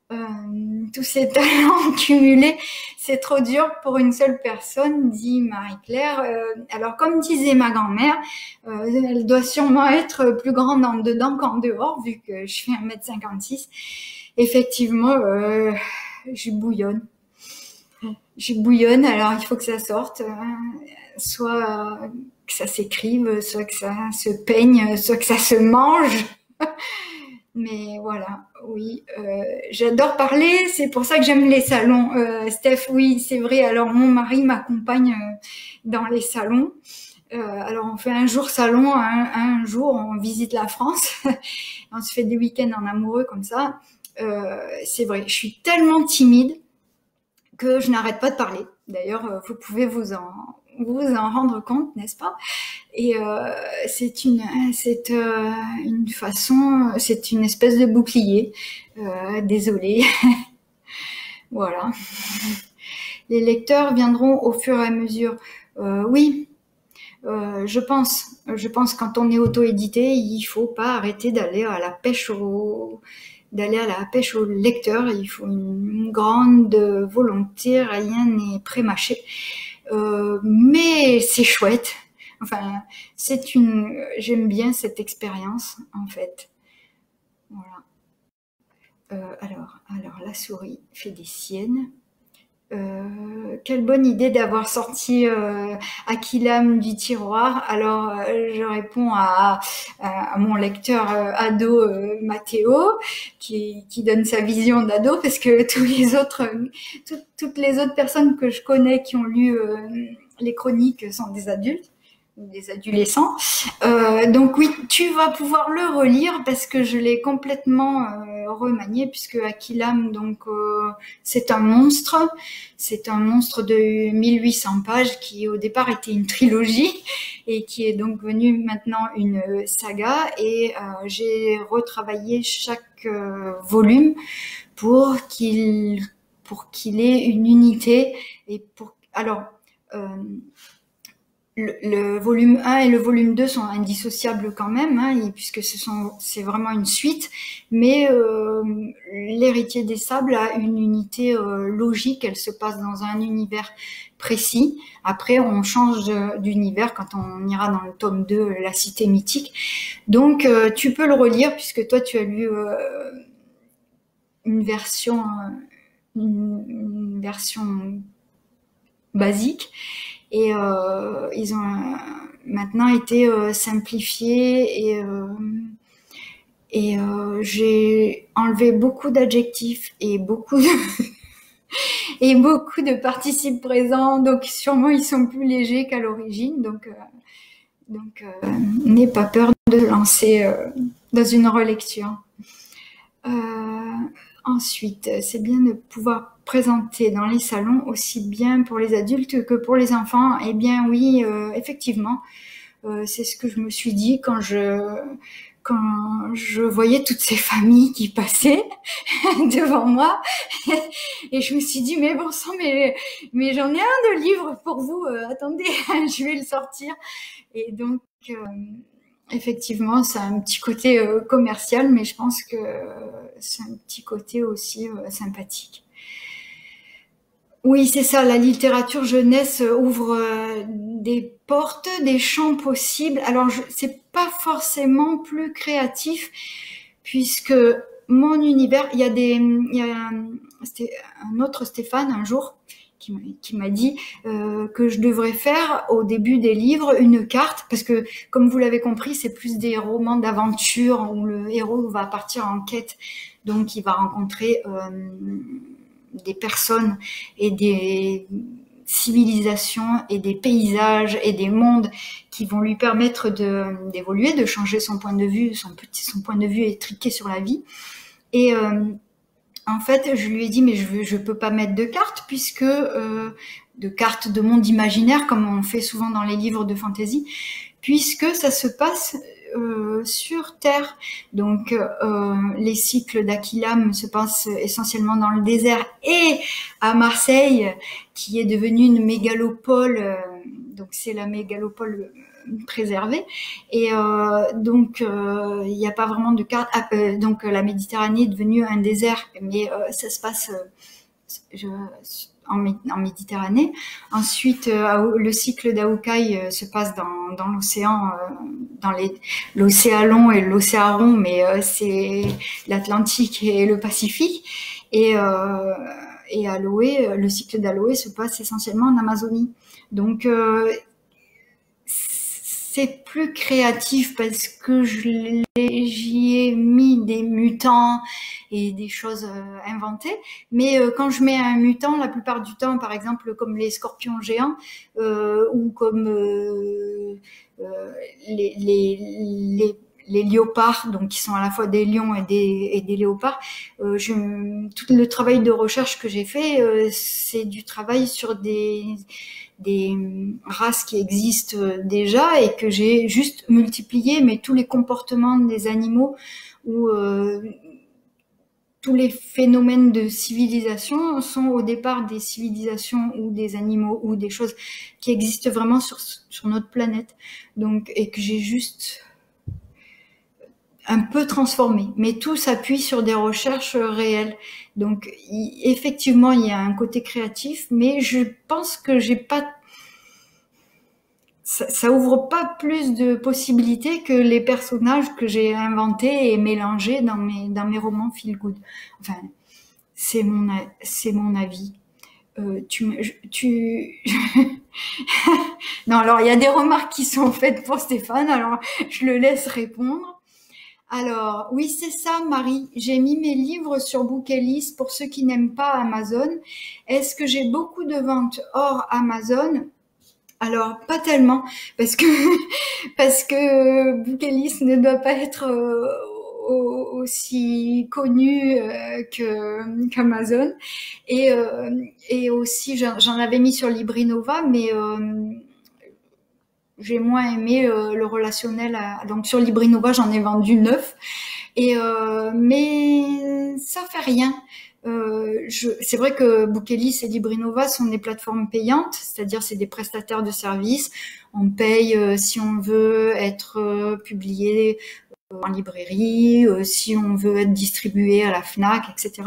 Tous ces talents cumulés, c'est trop dur pour une seule personne, dit Marie-Claire. Alors, comme disait ma grand-mère, elle doit sûrement être plus grande en dedans qu'en dehors, vu que je fais 1m56. Effectivement, je bouillonne. Je bouillonne, alors il faut que ça sorte. Soit que ça s'écrive, soit que ça se peigne, soit que ça se mange. Mais voilà, oui, j'adore parler, c'est pour ça que j'aime les salons. Steph, oui, c'est vrai. Alors mon mari m'accompagne dans les salons. Alors on fait un jour salon, un jour on visite la France. On se fait des week-ends en amoureux comme ça. C'est vrai, je suis tellement timide que je n'arrête pas de parler. D'ailleurs, vous pouvez vous en rendre compte, n'est-ce pas? Et c'est une façon, c'est une espèce de bouclier. Désolée. Voilà. Les lecteurs viendront au fur et à mesure. Oui, je pense quand on est auto-édité, il faut pas arrêter d'aller à la pêche au lecteur. Il faut une grande volonté, rien n'est prémâché. Mais c'est chouette. Enfin, j'aime bien cette expérience, en fait. Voilà. Alors, la souris fait des siennes. Quelle bonne idée d'avoir sorti Aquilam du tiroir. Alors, je réponds à mon lecteur ado Mathéo, qui donne sa vision d'ado, parce que toutes les autres personnes que je connais qui ont lu les chroniques sont des adultes, des adolescents. Donc oui, tu vas pouvoir le relire parce que je l'ai complètement remanié, puisque Aquilam, donc c'est un monstre de 1800 pages qui au départ était une trilogie et qui est donc venue maintenant une saga, et j'ai retravaillé chaque volume pour qu'il ait une unité, et le volume 1 et le volume 2 sont indissociables quand même, hein, puisque c'est vraiment une suite, mais l'héritier des sables a une unité logique, elle se passe dans un univers précis. Après, on change d'univers quand on ira dans le tome 2, la cité mythique. Donc, tu peux le relire, puisque toi, tu as lu une version basique. Et ils ont maintenant été simplifié et j'ai enlevé beaucoup d'adjectifs et beaucoup de et beaucoup de participes présents, donc sûrement ils sont plus légers qu'à l'origine, n'aie pas peur de lancer dans une relecture. Ensuite, c'est bien de pouvoir présenter dans les salons aussi bien pour les adultes que pour les enfants. Eh bien oui, effectivement, c'est ce que je me suis dit quand je voyais toutes ces familles qui passaient devant moi et je me suis dit mais bon sang mais j'en ai un de livre pour vous, attendez, je vais le sortir. Et donc effectivement ça a un petit côté commercial, mais je pense que c'est un petit côté aussi sympathique. Oui, c'est ça, la littérature jeunesse ouvre des portes, des champs possibles. Alors, c'est pas forcément plus créatif, puisque mon univers, c'était un autre Stéphane un jour qui m'a dit que je devrais faire au début des livres une carte, parce que comme vous l'avez compris, c'est plus des romans d'aventure où le héros va partir en quête, donc il va rencontrer des personnes et des civilisations et des paysages et des mondes qui vont lui permettre d'évoluer, de changer son point de vue, son point de vue étriqué sur la vie. Et en fait, je lui ai dit mais je peux pas mettre de cartes, puisque de cartes de monde imaginaire comme on fait souvent dans les livres de fantasy, puisque ça se passe sur Terre. Donc les cycles d'Aquilam se passent essentiellement dans le désert et à Marseille, qui est devenue une mégalopole. Donc c'est la mégalopole préservée. Et donc il n'y a pas vraiment de carte. Donc la Méditerranée est devenue un désert, mais ça se passe en Méditerranée. Ensuite, le cycle d'Aoukaï se passe dans l'océan, dans l'océan et l'océan rond, mais c'est l'Atlantique et le Pacifique. Et Aloé, le cycle d'Aloé se passe essentiellement en Amazonie. Donc c'est plus créatif parce que j'y ai mis des mutants et des choses inventées. Mais quand je mets un mutant, la plupart du temps, par exemple, comme les scorpions géants ou comme les léopards, donc qui sont à la fois des lions et des léopards, tout le travail de recherche que j'ai fait, c'est du travail sur des races qui existent déjà et que j'ai juste multiplié, mais tous les comportements des animaux ou tous les phénomènes de civilisation sont au départ des civilisations ou des animaux ou des choses qui existent vraiment sur notre planète. Donc, et que j'ai juste un peu transformé, mais tout s'appuie sur des recherches réelles. Donc, effectivement, il y a un côté créatif, mais je pense que j'ai pas, ça ouvre pas plus de possibilités que les personnages que j'ai inventés et mélangés dans mes romans feel good. Enfin, c'est mon avis. Non, alors il y a des remarques qui sont faites pour Stéphane, alors je le laisse répondre. Alors, oui, c'est ça, Marie. J'ai mis mes livres sur Bookelist pour ceux qui n'aiment pas Amazon. Est-ce que j'ai beaucoup de ventes hors Amazon? Alors, pas tellement, parce que Bookelist ne doit pas être aussi connu qu'Amazon. Et aussi, j'en avais mis sur Librinova, mais j'ai moins aimé le relationnel. Donc sur Librinova, j'en ai vendu 9. Mais ça fait rien. C'est vrai que Bookelist et Librinova sont des plateformes payantes, c'est-à-dire c'est des prestataires de services. On paye si on veut être publié en librairie, si on veut être distribué à la Fnac, etc.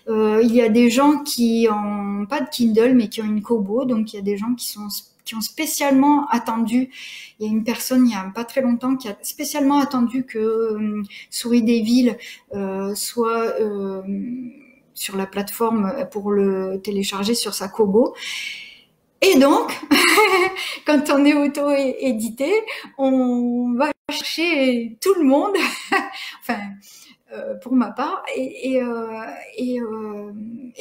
Il y a des gens qui ont pas de Kindle mais qui ont une Kobo, donc il y a des gens qui ont spécialement attendu. Il y a une personne il y a pas très longtemps qui a spécialement attendu que Souris des villes soit sur la plateforme pour le télécharger sur sa Kobo. Et donc, quand on est auto-édité, on va chercher tout le monde, enfin, pour ma part, et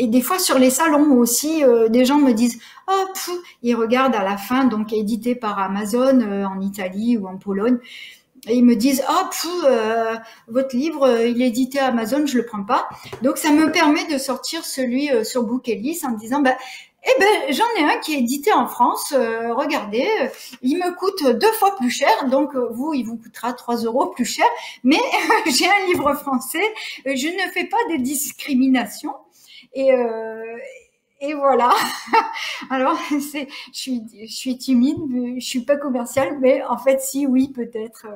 des fois sur les salons aussi, des gens me disent oh pff, ils regardent à la fin, donc édité par Amazon en Italie ou en Pologne, et ils me disent oh pff, votre livre il est édité à Amazon, je le prends pas. Donc ça me permet de sortir celui sur Bookelist en disant bah eh ben, j'en ai un qui est édité en France. Regardez, il me coûte 2 fois plus cher, donc vous, il vous coûtera 3 € plus cher. Mais j'ai un livre français, je ne fais pas de discrimination. Et voilà. Alors, je suis timide, je suis pas commerciale, mais en fait, si, oui, peut-être,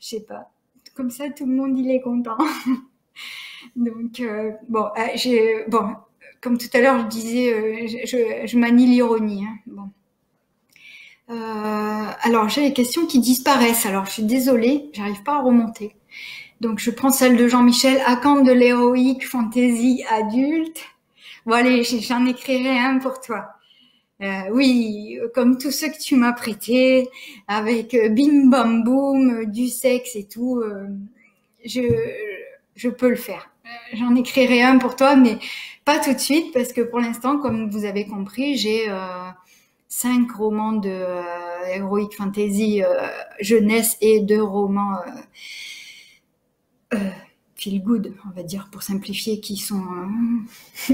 je sais pas. Comme ça, tout le monde il est content. Donc bon, comme tout à l'heure je disais, je manie l'ironie. Hein. Bon. Alors j'ai les questions qui disparaissent. Alors je suis désolée, j'arrive pas à remonter. Donc je prends celle de Jean-Michel. À quand de l'héroïque fantasy adulte? Bon allez, j'en écrirai un pour toi. Oui, comme tous ceux que tu m'as prêtés, avec bim bam boum, du sexe et tout. Je peux le faire. J'en écrirai un pour toi, mais pas tout de suite, parce que pour l'instant, comme vous avez compris, j'ai 5 romans de heroic fantasy jeunesse et 2 romans feel good, on va dire, pour simplifier, qui sont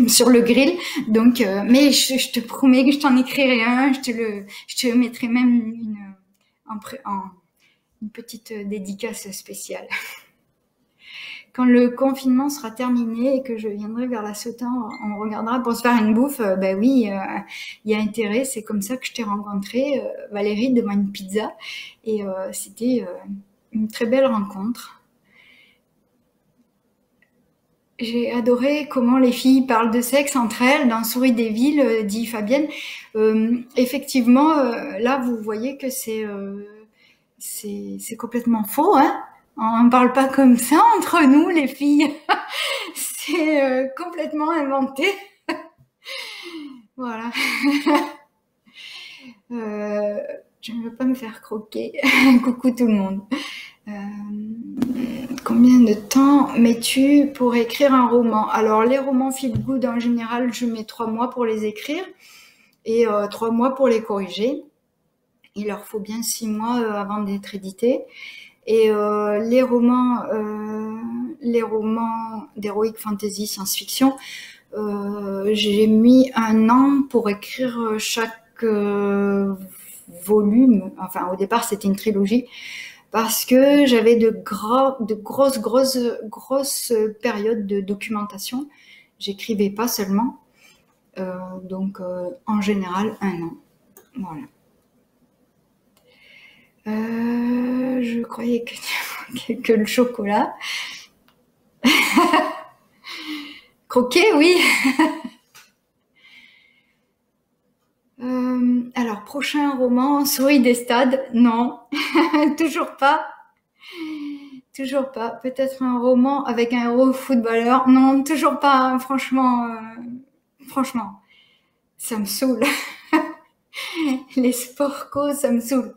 sur le grill. Donc, mais je te promets que je t'en écrirai un, je te mettrai même une petite dédicace spéciale. Quand le confinement sera terminé et que je viendrai vers la Sautin, on regardera pour se faire une bouffe. Ben oui, il y a intérêt. C'est comme ça que je t'ai rencontré, Valérie, devant une pizza. Et c'était une très belle rencontre. J'ai adoré comment les filles parlent de sexe entre elles dans Souris des villes, dit Fabienne. Effectivement, là, vous voyez que c'est complètement faux, hein. On ne parle pas comme ça entre nous, les filles. C'est complètement inventé. Voilà. Je ne veux pas me faire croquer. Coucou tout le monde. Combien de temps mets-tu pour écrire un roman? Alors, les romans feel good, en général, je mets 3 mois pour les écrire et 3 mois pour les corriger. Il leur faut bien 6 mois avant d'être édités. Et les romans d'heroic fantasy science-fiction, j'ai mis 1 an pour écrire chaque volume. Enfin, au départ, c'était une trilogie, parce que j'avais de grosses périodes de documentation. J'écrivais pas seulement. Donc, en général, 1 an. Voilà. Je croyais que le chocolat. Croquer, oui. Alors, prochain roman, Souris des stades, non. Toujours pas. Toujours pas. Peut-être un roman avec un héros footballeur. Non, toujours pas. Franchement, ça me saoule. Les sports co, ça me saoule.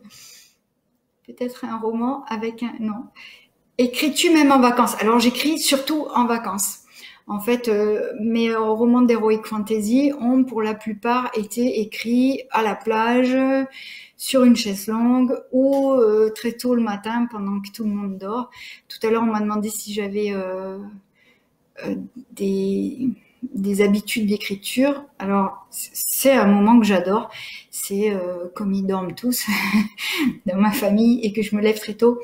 Peut-être un roman avec un... Non. Écris-tu même en vacances? Alors, j'écris surtout en vacances. En fait, mes romans d'heroic fantasy ont pour la plupart été écrits à la plage, sur une chaise longue ou très tôt le matin pendant que tout le monde dort. Tout à l'heure, on m'a demandé si j'avais des habitudes d'écriture. Alors, c'est un moment que j'adore. C'est comme ils dorment tous dans ma famille et que je me lève très tôt.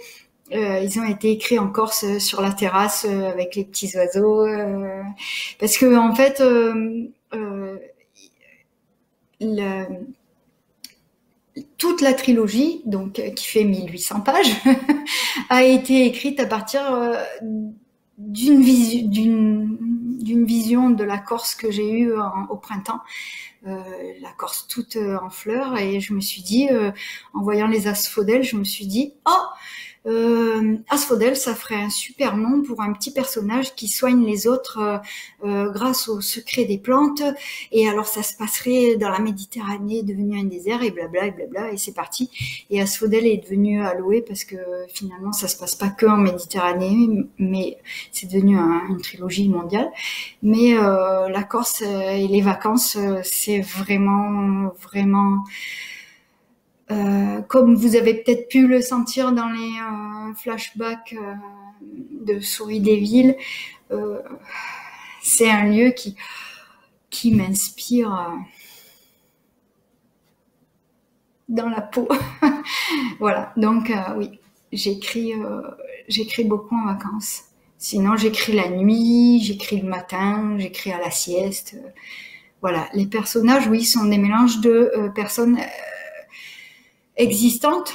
Ils ont été écrits en Corse sur la terrasse avec les petits oiseaux, parce que en fait, toute la trilogie, donc qui fait 1800 pages, a été écrite à partir d'une vision de la Corse que j'ai eue au printemps. la Corse toute en fleurs, et je me suis dit, en voyant les asphodèles, je me suis dit, oh, asphodèle, ça ferait un super nom pour un petit personnage qui soigne les autres grâce au secret des plantes, et alors ça se passerait dans la Méditerranée devenue un désert, et blabla, et blabla, et c'est parti. Et asphodèle est devenu aloe parce que finalement ça se passe pas que en Méditerranée, mais c'est devenu une trilogie mondiale. Mais la Corse et les vacances, c'est vraiment, vraiment comme vous avez peut-être pu le sentir dans les flashbacks de Souris des villes, c'est un lieu qui m'inspire dans la peau. Voilà, donc oui, j'écris beaucoup en vacances. Sinon, j'écris la nuit, j'écris le matin, j'écris à la sieste. Voilà, les personnages, oui, sont des mélanges de personnes existantes,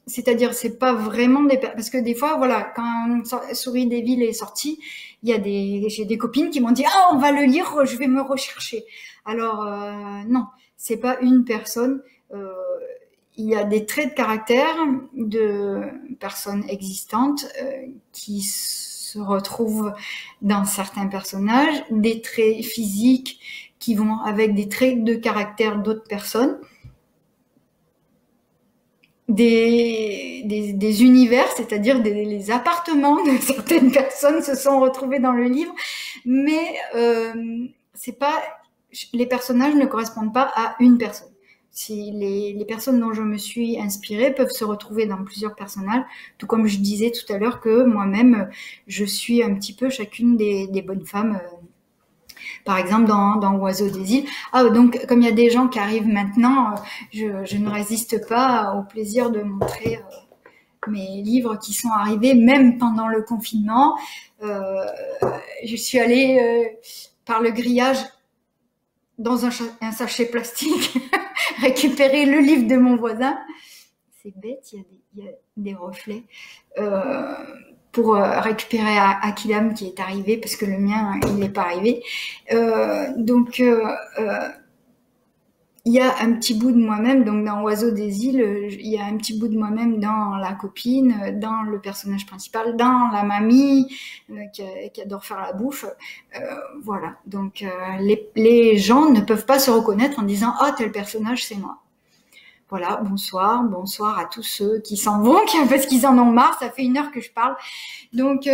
c'est-à-dire c'est pas vraiment parce que des fois, voilà, quand Souris des villes est sorti, j'ai des copines qui m'ont dit ah, on va le lire, je vais me rechercher. Alors non, c'est pas une personne. Il y a des traits de caractère de personnes existantes qui se retrouvent dans certains personnages, des traits physiques qui vont avec des traits de caractère d'autres personnes. Des univers, c'est-à-dire les appartements de certaines personnes se sont retrouvés dans le livre, mais c'est pas, les personnages ne correspondent pas à une personne. Si les personnes dont je me suis inspirée peuvent se retrouver dans plusieurs personnages, tout comme je disais tout à l'heure que moi-même je suis un petit peu chacune des bonnes femmes. Par exemple, dans Oiseaux des îles. Ah, donc, comme il y a des gens qui arrivent maintenant, je ne résiste pas au plaisir de montrer mes livres qui sont arrivés, même pendant le confinement. Je suis allée par le grillage dans un sachet plastique récupérer le livre de mon voisin. C'est bête, il y a des reflets. Pour récupérer Akilam qui est arrivé parce que le mien il n'est pas arrivé. Donc il y a un petit bout de moi-même, donc dans Oiseaux des îles, il y a un petit bout de moi-même dans la copine, dans le personnage principal, dans la mamie qui adore faire la bouffe. Voilà, donc les gens ne peuvent pas se reconnaître en disant « Ah, tel personnage, c'est moi ». Voilà, bonsoir à tous ceux qui s'en vont parce qu'ils en ont marre. Ça fait 1 heure que je parle, donc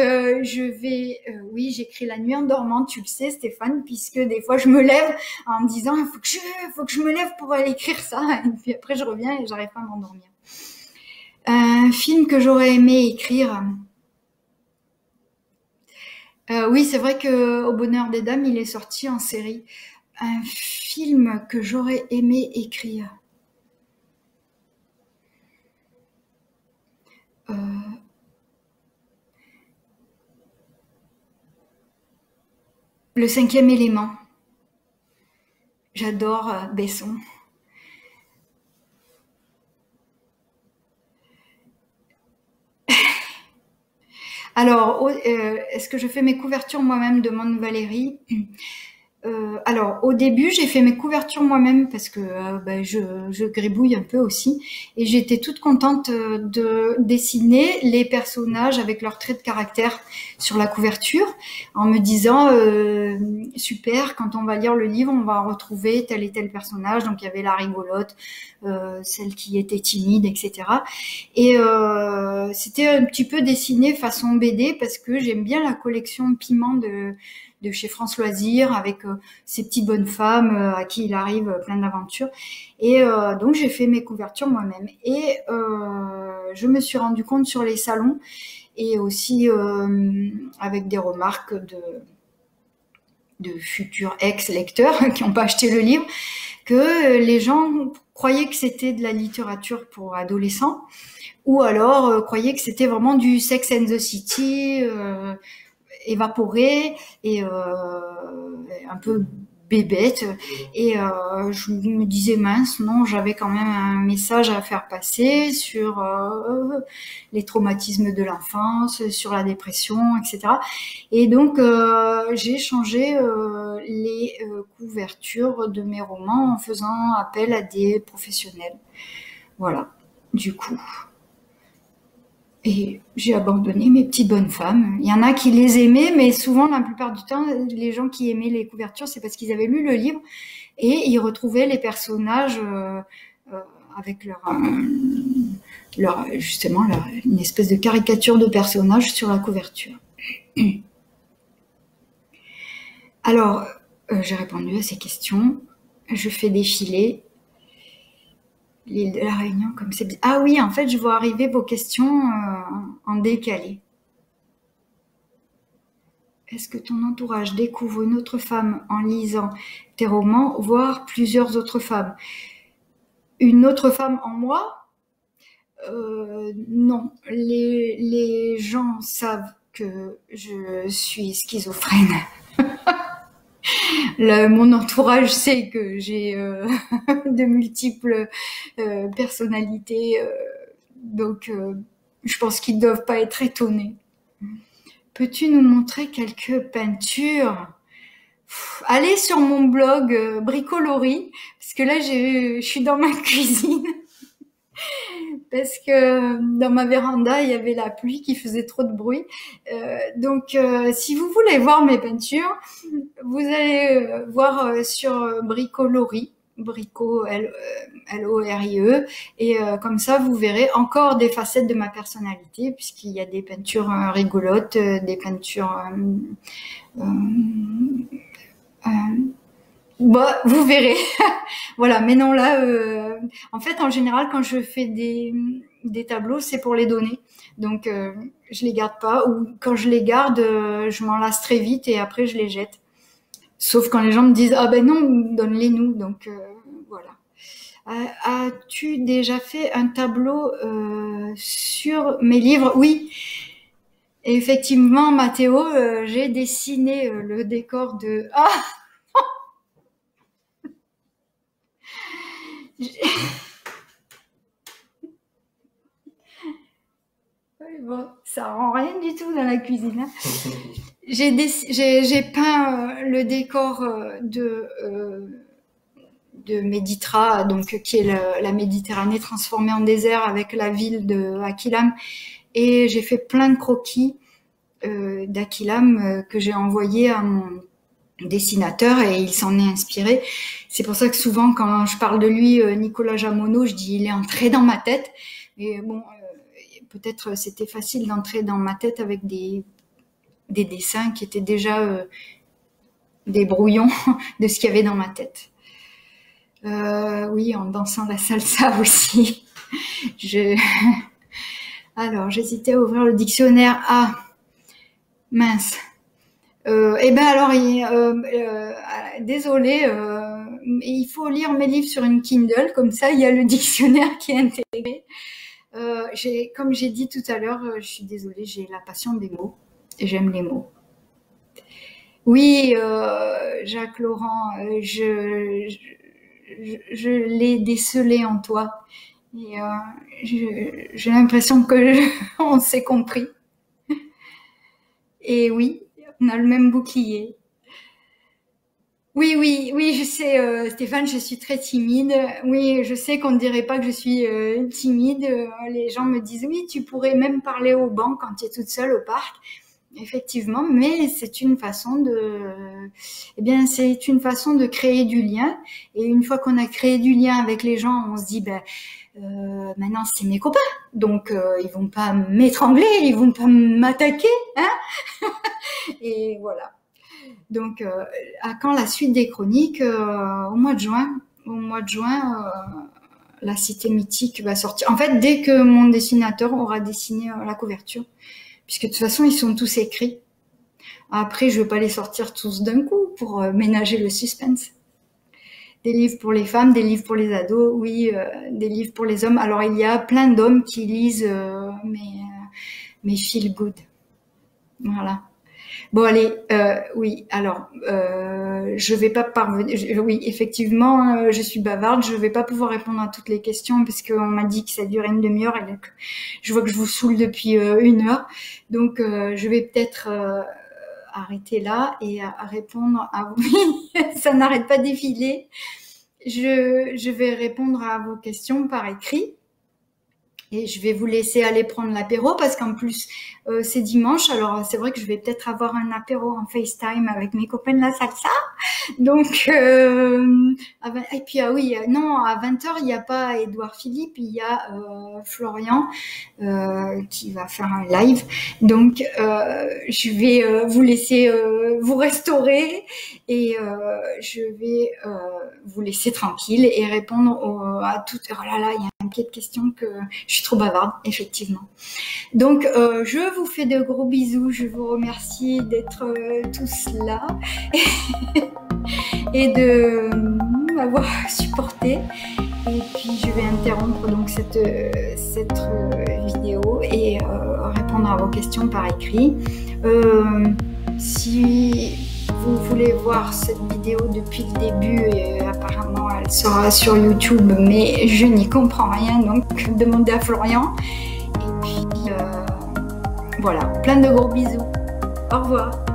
oui, j'écris la nuit en dormant. Tu le sais, Stéphane, puisque des fois je me lève en me disant il faut que je me lève pour aller écrire ça, et puis après je reviens et j'arrive pas à m'endormir. Un film que j'aurais aimé écrire. Oui, c'est vrai que Au bonheur des dames, il est sorti en série. Un film que j'aurais aimé écrire. Le 5e élément. J'adore Besson. Alors, est-ce que je fais mes couvertures moi-même, demande Valérie. Alors, au début, j'ai fait mes couvertures moi-même parce que je gribouille un peu aussi. Et j'étais toute contente de dessiner les personnages avec leurs traits de caractère sur la couverture, en me disant super, quand on va lire le livre, on va retrouver tel et tel personnage. Donc, il y avait la rigolote, celle qui était timide, etc. Et c'était un petit peu dessiné façon BD parce que j'aime bien la collection Piment de chez France Loisirs avec ces petites bonnes femmes à qui il arrive plein d'aventures. Et donc j'ai fait mes couvertures moi-même. Et je me suis rendu compte sur les salons et aussi avec des remarques de futurs ex-lecteurs qui n'ont pas acheté le livre, que les gens croyaient que c'était de la littérature pour adolescents, ou alors croyaient que c'était vraiment du Sex and the City évaporé et un peu bébête. Et je me disais, mince, non, j'avais quand même un message à faire passer sur les traumatismes de l'enfance, sur la dépression, etc. Et donc, j'ai changé les couvertures de mes romans en faisant appel à des professionnels. Voilà, du coup. Et j'ai abandonné mes petites bonnes femmes. Il y en a qui les aimaient, mais souvent, la plupart du temps, les gens qui aimaient les couvertures, c'est parce qu'ils avaient lu le livre et ils retrouvaient les personnages avec justement une espèce de caricature de personnage sur la couverture. Alors, j'ai répondu à ces questions. Je fais défiler l'île de la Réunion, comme c'est... Ah oui, en fait, je vois arriver vos questions en décalé. Est-ce que ton entourage découvre une autre femme en lisant tes romans, voire plusieurs autres femmes? Une autre femme en moi? Non. Les gens savent que je suis schizophrène. Mon entourage sait que j'ai de multiples personnalités, donc je pense qu'ils ne doivent pas être étonnés. Peux-tu nous montrer quelques peintures? Allez sur mon blog Bricolorie, parce que là je suis dans ma cuisine. Parce que dans ma véranda, il y avait la pluie qui faisait trop de bruit. Donc, si vous voulez voir mes peintures, vous allez voir sur Bricolorie, Brico, L-O-R-I-E, et comme ça, vous verrez encore des facettes de ma personnalité, puisqu'il y a des peintures rigolotes, des peintures... Bah, vous verrez. Voilà, mais non, là, en fait, en général, quand je fais des tableaux, c'est pour les donner. Donc, je les garde pas, ou quand je les garde, je m'en lasse très vite et après, je les jette. Sauf quand les gens me disent, ah ben non, donne-les nous. Donc, voilà. As-tu déjà fait un tableau sur mes livres? Oui. Et effectivement, Mathéo, j'ai dessiné le décor de... Ah! Bon, ça rend rien du tout dans la cuisine. Hein. J'ai peint le décor de Méditra, donc qui est la Méditerranée transformée en désert avec la ville de Aquilam, et j'ai fait plein de croquis d'Aquilam que j'ai envoyé à mon dessinateur et il s'en est inspiré. C'est pour ça que souvent quand je parle de lui, Nicolas Jamono, je dis il est entré dans ma tête. Et bon, peut-être c'était facile d'entrer dans ma tête avec des dessins qui étaient déjà des brouillons de ce qu'il y avait dans ma tête. Oui, en dansant la salsa aussi. Alors, j'hésitais à ouvrir le dictionnaire. Ah, mince. Eh ben alors, désolé, il faut lire mes livres sur une Kindle, comme ça il y a le dictionnaire qui est intégré. Comme j'ai dit tout à l'heure, je suis désolée, j'ai la passion des mots et j'aime les mots. Oui, Jacques Laurent, je l'ai décelé en toi et j'ai l'impression que on s'est compris. Et oui, on a le même bouclier. Oui, je sais, Stéphane, je suis très timide. Oui, je sais qu'on ne dirait pas que je suis timide. Les gens me disent, oui, tu pourrais même parler au banc quand tu es toute seule au parc. Effectivement, mais c'est une façon c'est une façon de créer du lien. Et une fois qu'on a créé du lien avec les gens, on se dit, maintenant c'est mes copains, donc ils vont pas m'étrangler, ils vont pas m'attaquer, hein. Et voilà. Donc, à quand la suite des chroniques? Au mois de juin. La Cité mythique va sortir. En fait, dès que mon dessinateur aura dessiné la couverture, puisque de toute façon, ils sont tous écrits. Après, je ne vais pas les sortir tous d'un coup pour ménager le suspense. Des livres pour les femmes, des livres pour les ados, oui, des livres pour les hommes. Alors, il y a plein d'hommes qui lisent mes feel good. Voilà. Bon allez, oui. Alors, je vais pas parvenir. Oui, effectivement, je suis bavarde. Je vais pas pouvoir répondre à toutes les questions parce qu'on m'a dit que ça durait une demi-heure et donc je vois que je vous saoule depuis 1 heure. Donc, je vais peut-être arrêter là et à répondre à vous. Ça n'arrête pas de défiler. Je vais répondre à vos questions par écrit. Et je vais vous laisser aller prendre l'apéro parce qu'en plus, c'est dimanche. Alors, c'est vrai que je vais peut-être avoir un apéro en FaceTime avec mes copains de la salsa. Donc, et puis, ah oui, non, à 20h, il n'y a pas Édouard Philippe, il y a Florian qui va faire un live. Donc, je vais vous laisser vous restaurer et je vais vous laisser tranquille et répondre à toutes. Oh là là, il y a un pied de questions que je suis trop bavarde, effectivement. Donc, je vous fais de gros bisous. Je vous remercie d'être tous là et de m'avoir supporté. Et puis, je vais interrompre donc cette vidéo et répondre à vos questions par écrit. Si vous voulez voir cette vidéo depuis le début, et apparemment elle sera sur YouTube, mais je n'y comprends rien, donc demandez à Florian. Et puis voilà, plein de gros bisous. Au revoir.